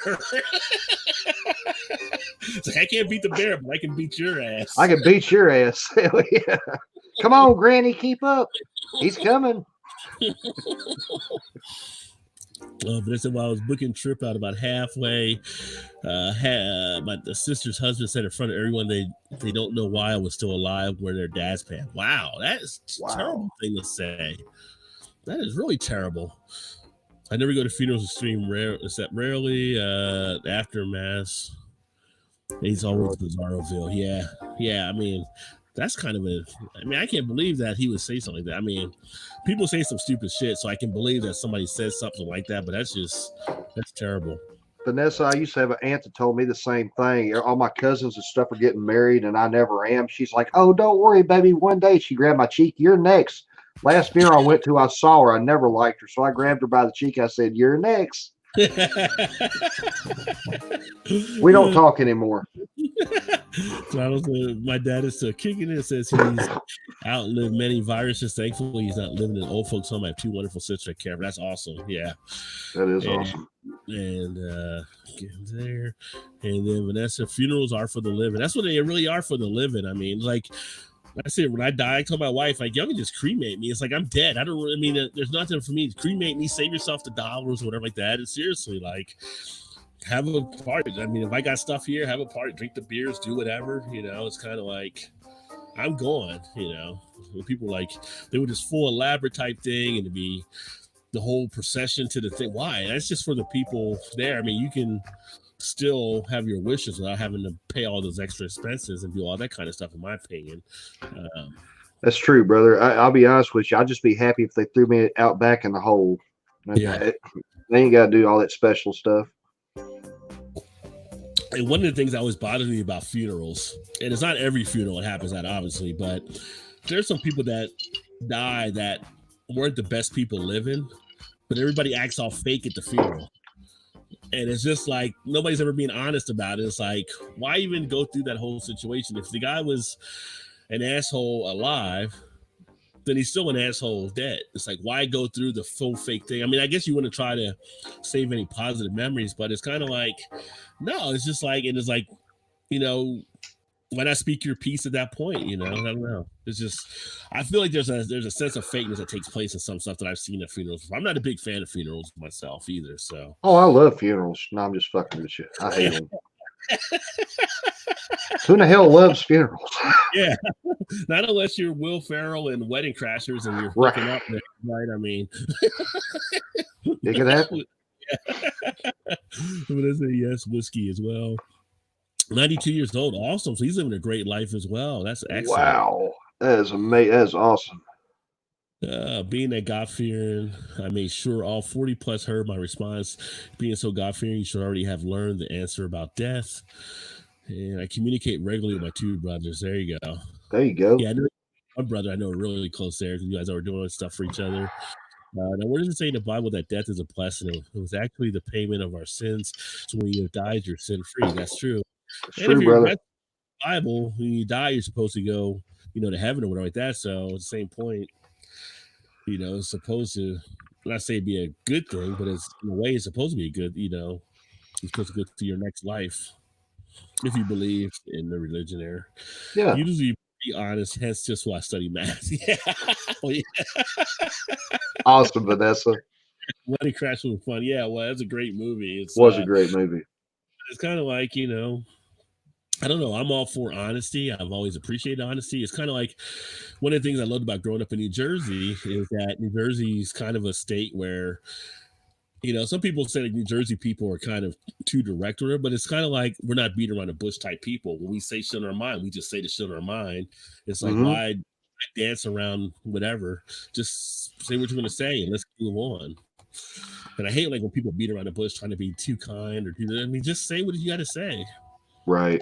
It's like, I can't beat the bear, but I can beat your ass. I can beat your ass. Hell yeah. Come on, Granny, keep up. He's coming. But while I was booking trip out about halfway, my sister's husband said in front of everyone they don't know why I was still alive where their dad's passed. Wow, that is a terrible thing to say. That is really terrible. I never go to funerals except rarely after mass. He's always Bizarroville. Yeah. I mean, that's kind of I can't believe that he would say something like that. I mean, people say some stupid shit, so I can believe that somebody says something like that, but that's terrible. Vanessa, I used to have an aunt that told me the same thing. All my cousins and stuff are getting married, and I never am. She's like, "Oh, don't worry, baby. One day," she grabbed my cheek. "You're next." Last funeral I went to, I saw her. I never liked her, so I grabbed her by the cheek. I said, "You're next." We don't talk anymore. So my dad is still kicking it. Says he's outlived many viruses. Thankfully, he's not living in an old folks' home. I have two wonderful sisters I care for. That's awesome. Yeah, that is awesome. And there, and then Vanessa, funerals are for the living. That's what they really are, for the living. I mean, like I said, when I die, I tell my wife, like, y'all can just cremate me. It's like, I'm dead. I don't really, I mean, there's nothing for me. Cremate me, save yourself the dollars or whatever like that. And seriously, like, have a party. I mean, if I got stuff here, have a party, drink the beers, do whatever. You know, it's kind of like, I'm going, you know. When people like, they were just full elaborate type thing, and to be the whole procession to the thing. Why? That's just for the people there. I mean, you can still have your wishes without having to pay all those extra expenses and do all that kind of stuff, in my opinion. That's true, brother. I'll be honest with you. I'd just be happy if they threw me out back in the hole. Yeah. They ain't got to do all that special stuff. And one of the things that always bothers me about funerals, and it's not every funeral it happens at, obviously, but there's some people that die that weren't the best people living, but everybody acts all fake at the funeral. And it's just like, nobody's ever being honest about it. It's like, why even go through that whole situation? If the guy was an asshole alive, then he's still an asshole dead. It's like, why go through the full fake thing? I mean, I guess you want to try to save any positive memories, but it's kind of like, no, it's just like, and it's like, you know, why not speak your piece at that point? You know, I don't know. It's just, I feel like there's a sense of fakeness that takes place in some stuff that I've seen at funerals. I'm not a big fan of funerals myself either. So, oh, I love funerals. No, I'm just fucking with you. I hate them. Who in the hell loves funerals? Yeah, not unless you're Will Ferrell and Wedding Crashers and you're hooking up there, right? I mean, it could happen. But I say yes, whiskey as well. 92 years old, awesome. So he's living a great life as well. That's excellent. Wow, that is amazing. That is awesome. Being that God-fearing, I made sure all 40 plus heard my response. Being so God-fearing, you should already have learned the answer about death. And I communicate regularly with my two brothers. There you go. There you go. Yeah, my brother, I know really close there because you guys are doing stuff for each other. Now, what does it say in the Bible that death is a blessing? It was actually the payment of our sins. So when you died, you're sin-free. That's true. It's true, brother. Bible, when you die, you're supposed to go, you know, to heaven or whatever like that. So at the same point, you know, it's supposed to not say be a good thing, but it's in a way it's supposed to be a good, you know, it's supposed to go to your next life if you believe in the religion there. Yeah. Usually be honest, hence just why I study math. Yeah. Oh, yeah. Awesome, Vanessa. Wedding Crash was fun. Yeah, well, that's a great movie. It was a great movie. It's kind of like, you know, I don't know. I'm all for honesty. I've always appreciated honesty. It's kind of like one of the things I loved about growing up in New Jersey is that New Jersey is kind of a state where, you know, some people say that New Jersey people are kind of too direct with it, but it's kind of like we're not beating around the bush type people. When we say shit on our mind, we just say the shit on our mind. It's like, why dance around whatever? Just say what you're going to say and let's move on. And I hate like when people beat around the bush trying to be too kind or I mean, just say what you got to say. Right.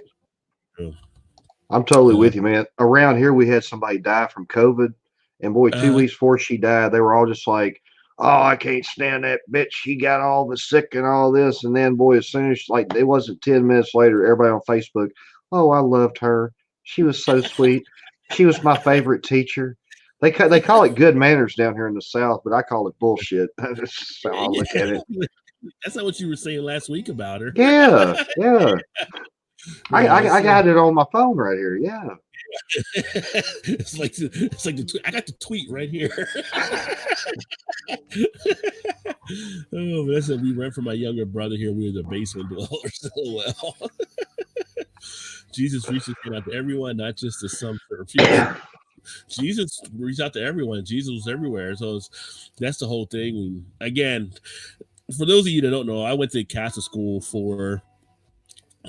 I'm totally with you, man. Around here, we had somebody die from COVID, and boy, 2 weeks before she died, they were all just like, oh, I can't stand that bitch. She got all the sick and all this. And then, boy, as soon as, like, it wasn't 10 minutes later, everybody on Facebook, oh, I loved her. She was so sweet. She was my favorite teacher. They call it good manners down here in the South, but I call it bullshit. That's how I look at it. That's not what you were saying last week about her. Yeah, yeah. I So- got it on my phone right here. Yeah. it's like I got the tweet right here. Oh, that's it. We rent from my younger brother here. We were the basement dwellers. Oh well. Jesus reaches out to everyone, not just to some few. Jesus reached out to everyone. Jesus was everywhere. So that's the whole thing. And again, for those of you that don't know, I went to Catholic school for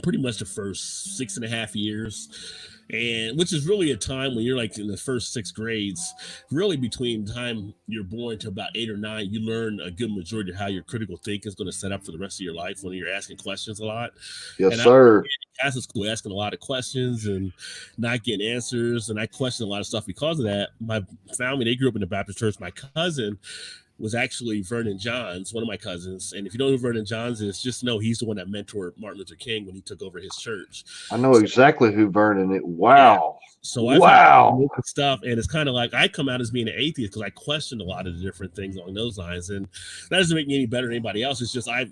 pretty much the first 6.5 years, and which is really a time when you're like in the first 6 grades, really between the time you're born to about 8 or 9, you learn a good majority of how your critical thinking is going to set up for the rest of your life when you're asking questions a lot. Yes, and sir. Catholic school asking a lot of questions and not getting answers, and I questioned a lot of stuff because of that. My family, they grew up in the Baptist church. My cousin was actually Vernon Johns, one of my cousins. And if you don't know who Vernon Johns is, just know he's the one that mentored Martin Luther King when he took over his church. I know exactly who Vernon is. Wow. Yeah. So I've had stuff, and it's kind of like I come out as being an atheist because I questioned a lot of the different things along those lines. And that doesn't make me any better than anybody else. It's just I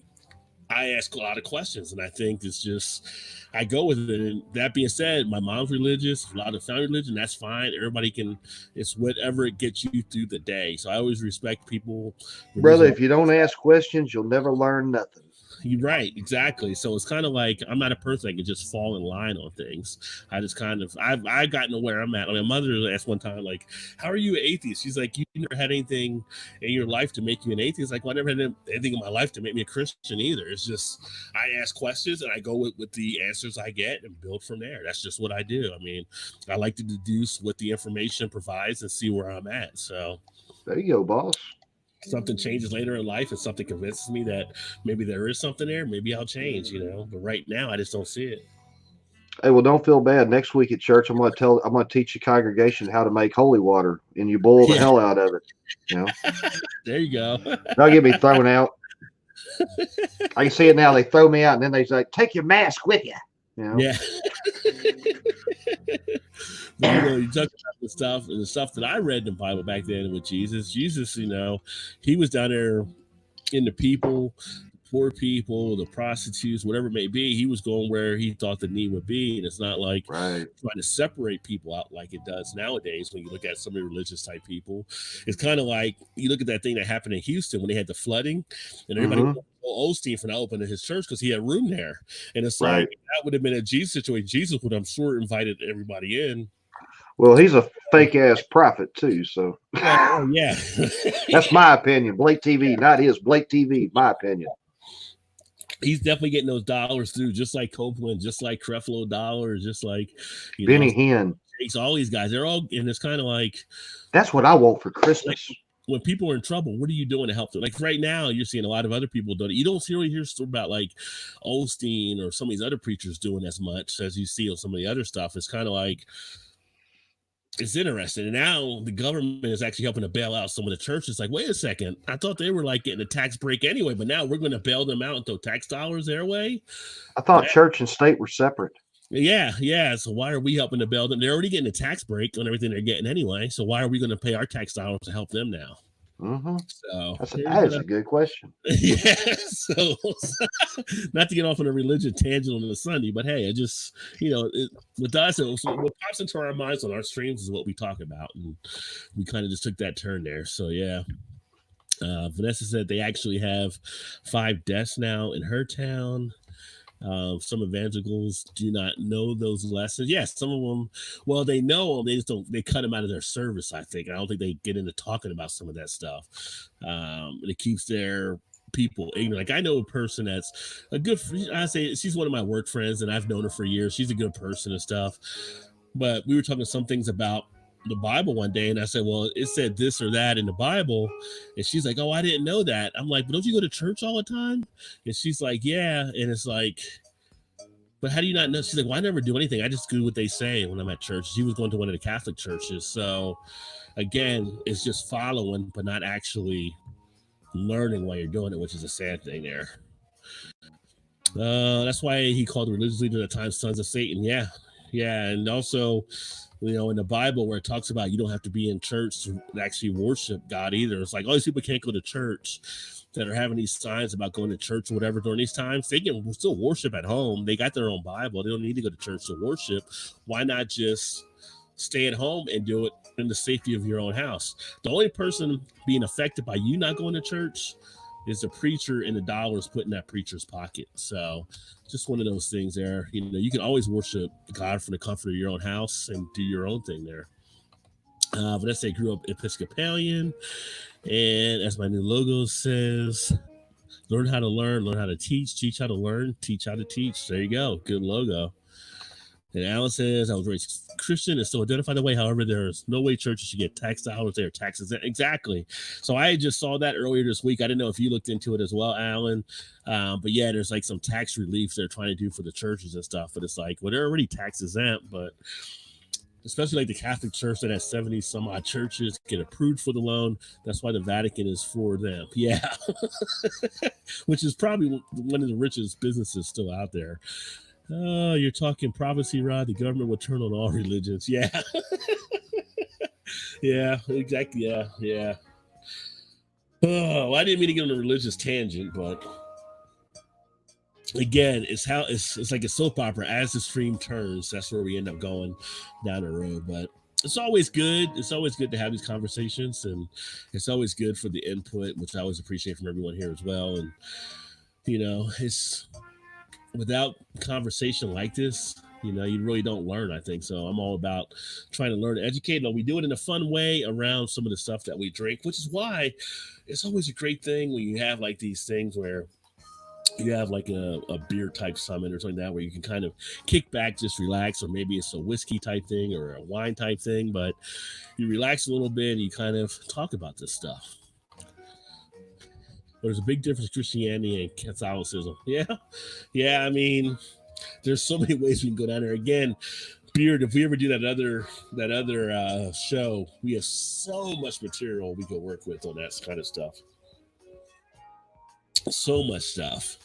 ask a lot of questions, and I think it's just I go with it. And that being said, my mom's religious, a lot of family religion, that's fine. Everybody can, it's whatever it gets you through the day. So I always respect people. Brother, if you don't ask questions, you'll never learn nothing. You're right, exactly. So it's kind of like I'm not a person that can just fall in line on things. I just kind of I've gotten to where I'm at. My mother asked one time, like, "How are you an atheist?" She's like, "You never had anything in your life to make you an atheist." Like, well, I never had anything in my life to make me a Christian either. It's just I ask questions and I go with the answers I get and build from there. That's just what I do. I mean, I like to deduce what the information provides and see where I'm at. So there you go, boss. Something changes later in life and something convinces me that maybe there is something there, maybe I'll change, but right now I just don't see it. Hey, well, don't feel bad. Next week at church, I'm going to teach the congregation how to make holy water, and you boil the hell out of it. There you go. Don't get me thrown out. I can see it now. They throw me out, and then they say, "Take your mask with you." Yeah. But, you talk about the stuff that I read in the Bible back then with Jesus. Jesus, he was down there in the people, poor people, the prostitutes, whatever it may be. He was going where he thought the need would be. And it's not like trying to separate people out like it does nowadays when you look at some of the religious type people. It's kind of like you look at that thing that happened in Houston when they had the flooding and everybody Osteen for not opening his church because he had room there. And it's like that would have been a Jesus situation. Jesus would, I'm sure, invited everybody in. Well, he's a fake ass prophet too, so yeah. That's my opinion. Blake TV, not his. Blake TV, my opinion. He's definitely getting those dollars through, just like Copeland, just like Creflo Dollar, just like Benny Hinn. All these guys, they're all, and it's kind of like that's what I want for Christmas. Like, when people are in trouble, what are you doing to help them? Like right now, you're seeing a lot of other people doing it. You don't really hear about like Osteen or some of these other preachers doing as much as you see on some of the other stuff. It's kind of like it's interesting. And now the government is actually helping to bail out some of the churches. Like, wait a second, I thought they were like getting a tax break anyway, but now we're going to bail them out and throw tax dollars their way. I thought church and state were separate. Yeah. So why are we helping to bail them? They're already getting a tax break on everything they're getting anyway. So why are we going to pay our tax dollars to help them now? So that is a good question. Yeah. So not to get off on a religion tangent on the Sunday, but hey, I just with us, what pops into our minds on our streams is what we talk about, and we kind of just took that turn there. So yeah. Vanessa said they actually have 5 deaths now in her town. Some evangelicals do not know those lessons. Yes, some of them, well, they know them, they just don't, they cut them out of their service, I think. I don't think they get into talking about some of that stuff. It keeps their people ignorant. Like I know a person that's a good, I say she's one of my work friends and I've known her for years. She's a good person and stuff. But we were talking some things about the Bible one day, and I said, well, it said this or that in the Bible, and she's like, oh, I didn't know that. I'm like, but don't you go to church all the time? And she's like, yeah. And it's like, but how do you not know? She's like, well, I never do anything, I just do what they say when I'm at church. She was going to one of the Catholic churches. So again, it's just following but not actually learning while you're doing it, which is a sad thing there. That's why he called the religious leaders at times sons of Satan. Yeah, yeah, and also, in the Bible where it talks about you don't have to be in church to actually worship God either. It's like all these people can't go to church that are having these signs about going to church or whatever during these times. They can still worship at home. They got their own Bible. They don't need to go to church to worship. Why not just stay at home and do it in the safety of your own house? The only person being affected by you not going to church is the preacher and the dollars put in that preacher's pocket. So just one of those things there. You can always worship God from the comfort of your own house and do your own thing there. Vanessa grew up Episcopalian, and as my new logo says, learn how to learn how to teach how to learn, teach how to teach. There you go. Good logo. And Alan says, I was raised Christian and still identify that way. However, there's no way churches should get tax dollars. They are taxes. Exactly. So I just saw that earlier this week. I didn't know if you looked into it as well, Alan. But yeah, there's like some tax relief they're trying to do for the churches and stuff. But it's like, well, they're already tax exempt, but especially like the Catholic Church that has 70 some odd churches get approved for the loan. That's why the Vatican is for them. Yeah. Which is probably one of the richest businesses still out there. Oh, you're talking prophecy, Rod. The government will turn on all religions. Yeah. Yeah, exactly. Yeah. Oh, I didn't mean to get on a religious tangent, but again, it's like a soap opera. As the stream turns, that's where we end up going down the road. But it's always good. It's always good to have these conversations, and it's always good for the input, which I always appreciate from everyone here as well. And it's without conversation like this, you really don't learn, I think. So I'm all about trying to learn and educate. We do it in a fun way around some of the stuff that we drink, which is why it's always a great thing when you have like these things where you have like a beer type summit or something like that, where you can kind of kick back, just relax, or maybe it's a whiskey type thing or a wine type thing, but you relax a little bit and you kind of talk about this stuff. There's a big difference in Christianity and Catholicism. Yeah. I mean, there's so many ways we can go down there. Again, Beard, if we ever do that other show, we have so much material we can work with on that kind of stuff. So much stuff.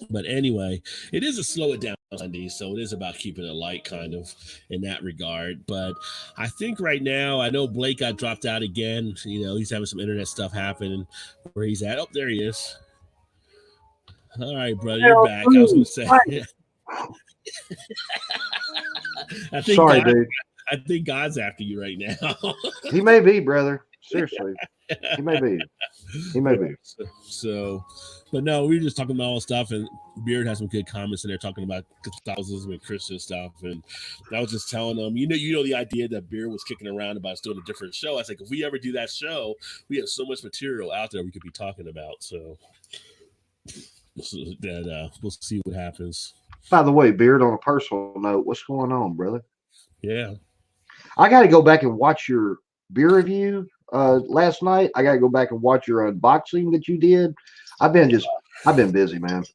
But anyway, it is a slow it down Sunday, so it is about keeping it light kind of in that regard. But I think right now, I know Blake got dropped out again. He's having some internet stuff happen where he's at. Oh, there he is. All right, brother, you're back. I was going to say. Sorry, dude. I think God's after you right now. He may be, brother. Seriously. He may be. So, but no, we were just talking about all stuff, and Beard has some good comments in there talking about Catholicism and Christian stuff. And I was just telling them, the idea that Beard was kicking around about us doing a different show. I was like, if we ever do that show, we have so much material out there we could be talking about. So that we'll see what happens. By the way, Beard, on a personal note, what's going on, brother? Yeah. I got to go back and watch your beer review last night. I got to go back and watch your unboxing that you did. I've been busy, man.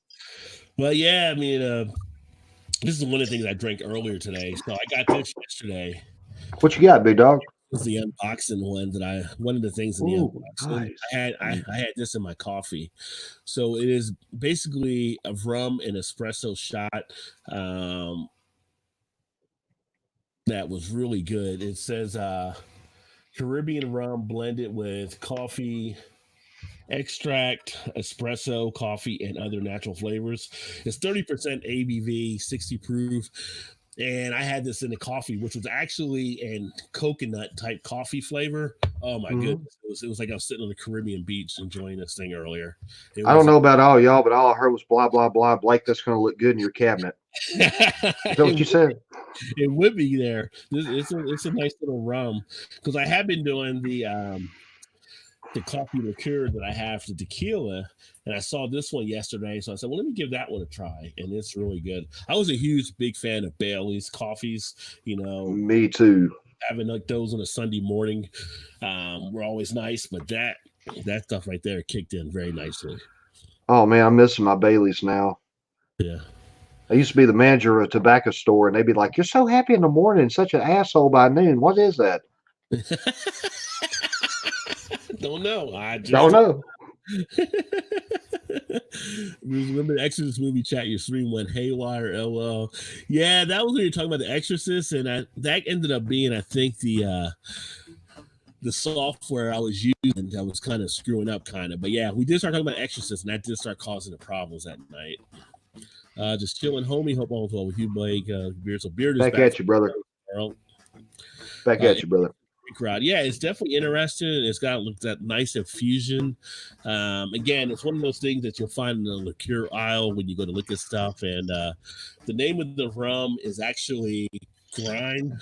Well, yeah, I mean, this is one of the things I drank earlier today. So I got this yesterday. What you got, big dog? This is the unboxing one of the things in the unboxing. Nice. I had this in my coffee. So it is basically a rum and espresso shot. That was really good. It says Caribbean rum blended with coffee extract, espresso, coffee, and other natural flavors. It's 30% ABV, 60 proof. And I had this in the coffee, which was actually in coconut type coffee flavor. Oh my goodness. It was like I was sitting on the Caribbean beach enjoying this thing earlier. I don't know about all y'all, but all I heard was blah, blah, blah. Blake, that's going to look good in your cabinet. Is that what you said? It would be there. It's a nice little rum, because I have been doing the coffee liqueur that I have, the tequila, and I saw this one yesterday, so I said, well, let me give that one a try, and it's really good. I was a big fan of Bailey's coffees, Me too. Having like those on a Sunday morning were always nice, but that stuff right there kicked in very nicely. Oh man, I'm missing my Bailey's now. Yeah. I used to be the manager of a tobacco store, and they'd be like, "You're so happy in the morning, such an asshole by noon. What is that?" know. I just Don't know. Remember the Exorcist movie chat? Your stream went haywire. LOL. Yeah, that was when you were talking about the Exorcist, and that ended up being, I think, the software I was using that was kind of screwing up, kind of. But yeah, we did start talking about Exorcist, and that did start causing the problems that night. Just chilling, homie. Hope all is well with you, Blake. Beard, so Beard is Back at you, brother. Back at you, brother. Crowd. Yeah, it's definitely interesting. It's got that nice infusion. Again, it's one of those things that you'll find in the liqueur aisle when you go to look at stuff. And the name of the rum is actually Grind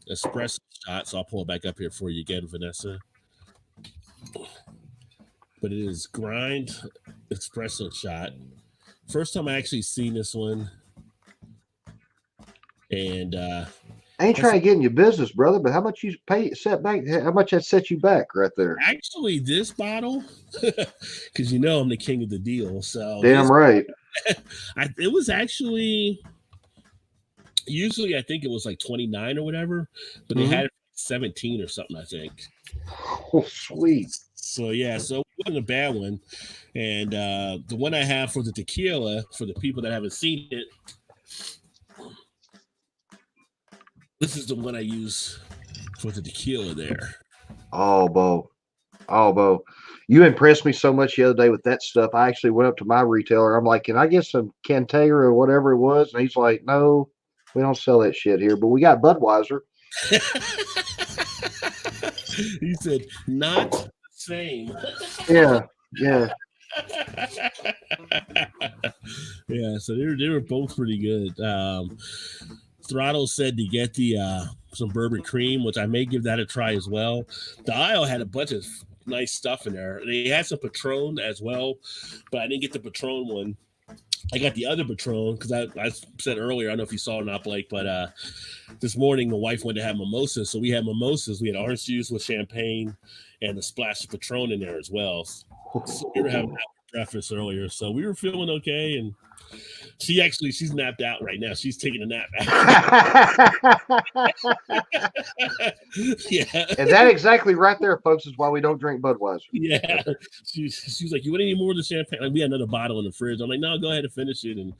Espresso Shot. So I'll pull it back up here for you again, Vanessa. But it is Grind Espresso Shot. First time I actually seen this one. And I ain't trying to get in your business, brother, but how much you pay set back? How much that set you back right there? Actually, this bottle, because you know I'm the king of the deal. So damn right. It was actually usually I think it was like 29 or whatever, but they had it 17 or something, I think. Oh, sweet. So yeah, so it wasn't a bad one. And the one I have for the tequila, for the people that haven't seen it, this is the one I use for the tequila there. Oh, Bo. You impressed me so much the other day with that stuff. I actually went up to my retailer. I'm like, can I get some Cantegra or whatever it was? And he's like, no, we don't sell that shit here, but we got Budweiser. He said, not the same. Yeah. Yeah, so they were both pretty good. Throttle said to get the some bourbon cream, which I may give that a try as well. The aisle had a bunch of nice stuff in there. They had some Patron as well, but I didn't get the Patron one. I got the other Patron because I said earlier, I don't know if you saw or not, Blake, but this morning the wife wanted to have mimosas, so we had mimosas. We had orange juice with champagne and a splash of Patron in there as well. So we were having that for breakfast earlier, so we were feeling okay. And she's napped out right now. She's taking a nap. Yeah. And that exactly right there, folks, is why we don't drink Budweiser. Yeah. She's like, you want any more of the champagne? Like, we had another bottle in the fridge. I'm like, no, go ahead and finish it. And I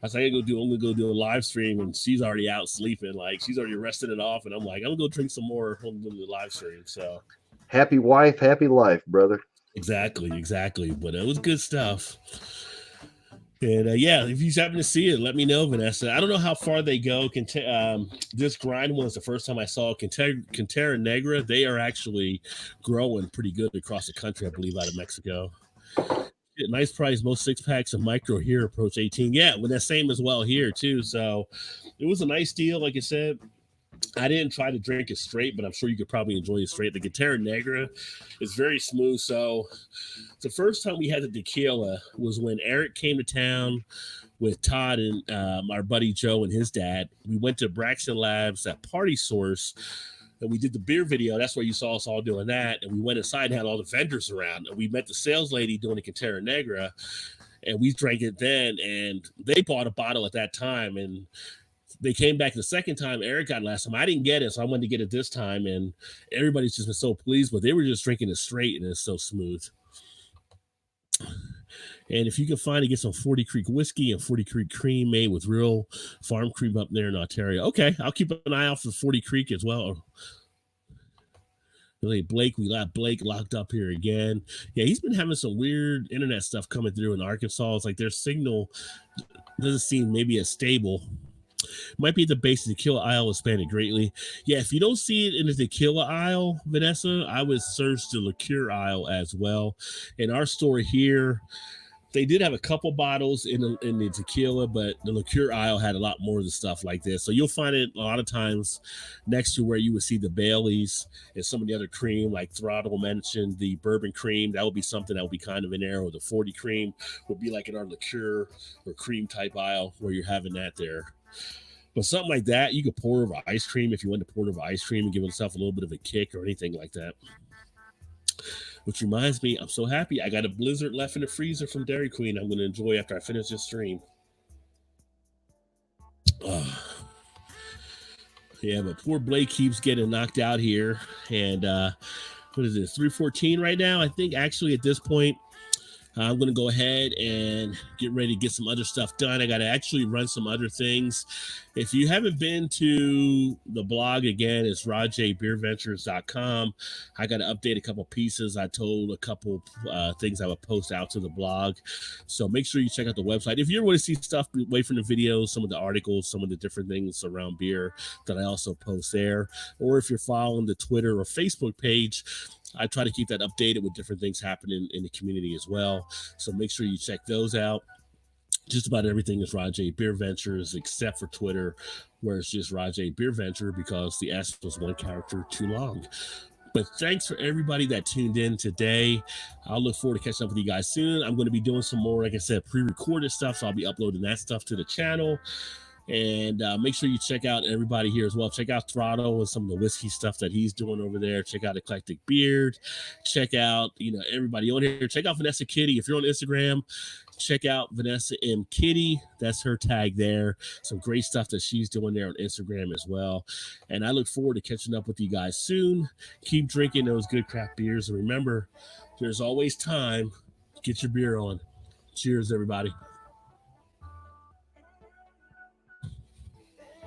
was like, I'm gonna go do a live stream, and she's already out sleeping. Like, she's already resting it off. And I'm like, I'm gonna go drink some more on the live stream. So happy wife, happy life, brother. Exactly. But it was good stuff. And yeah, if you happen to see it, let me know, Vanessa. I don't know how far they go. This grind one is the first time I saw Quintera Negra. They are actually growing pretty good across the country, I believe, out of Mexico. Nice price. Most 6-packs of micro here approach 18. Yeah, well, that's same as well here too. So it was a nice deal. Like I said, I didn't try to drink it straight, but I'm sure you could probably enjoy it straight. The Quintera Negra is very smooth. So the first time we had the tequila was when Eric came to town with Todd and our buddy Joe and his dad. We went to Braxton Labs at Party Source, and we did the beer video. That's where you saw us all doing that. And we went inside and had all the vendors around. And we met the sales lady doing the Quintera Negra, and we drank it then. And they bought a bottle at that time, and they came back the second time. Eric got it last time. I didn't get it, so I wanted to get it this time. And everybody's just been so pleased, but they were just drinking it straight, and it's so smooth. And if you can find it, get some 40 Creek whiskey and 40 Creek cream made with real farm cream up there in Ontario. Okay, I'll keep an eye out for 40 Creek as well. Really, Blake, we got Blake locked up here again. Yeah, he's been having some weird internet stuff coming through in Arkansas. It's like their signal doesn't seem maybe as stable. Might be at the base of the tequila aisle expanded greatly. Yeah, if you don't see it in the tequila aisle, Vanessa, I would search the liqueur aisle as well. In our store here, they did have a couple bottles in the tequila, but the liqueur aisle had a lot more of the stuff like this. So you'll find it a lot of times next to where you would see the Baileys and some of the other cream, like Throttle mentioned, the bourbon cream. That would be something that would be kind of in there, or the 40 cream would be like in our liqueur or cream type aisle where you're having that there. But something like that, you could pour over ice cream if you want to pour over ice cream and give yourself a little bit of a kick or anything like that. Which reminds me, I'm so happy. I got a Blizzard left in the freezer from Dairy Queen I'm going to enjoy after I finish this stream. Yeah, but poor Blake keeps getting knocked out here. And what is it, 3:14 right now? I think actually at this point, I'm going to go ahead and get ready to get some other stuff done. I got to actually run some other things. If you haven't been to the blog, again, it's rajbeerventures.com. I got to update a couple pieces. I told a couple things I would post out to the blog. So make sure you check out the website. If you want to see stuff away from the videos, some of the articles, some of the different things around beer that I also post there, or if you're following the Twitter or Facebook page, I try to keep that updated with different things happening in the community as well. So make sure you check those out. Just about everything is Rajay Beer Ventures except for Twitter, where it's just Rajay Beer Venture because the S was one character too long. But thanks for everybody that tuned in today. I'll look forward to catching up with you guys soon. I'm going to be doing some more, like I said, pre-recorded stuff. So I'll be uploading that stuff to the channel. And make sure you check out everybody here as well. Check out Throttle and some of the whiskey stuff that he's doing over there. Check out Eclectic Beard. Check out, everybody on here. Check out Vanessa Kitty. If you're on Instagram, check out Vanessa M. Kitty. That's her tag there. Some great stuff that she's doing there on Instagram as well. And I look forward to catching up with you guys soon. Keep drinking those good craft beers. And remember, there's always time. Get your beer on. Cheers, everybody.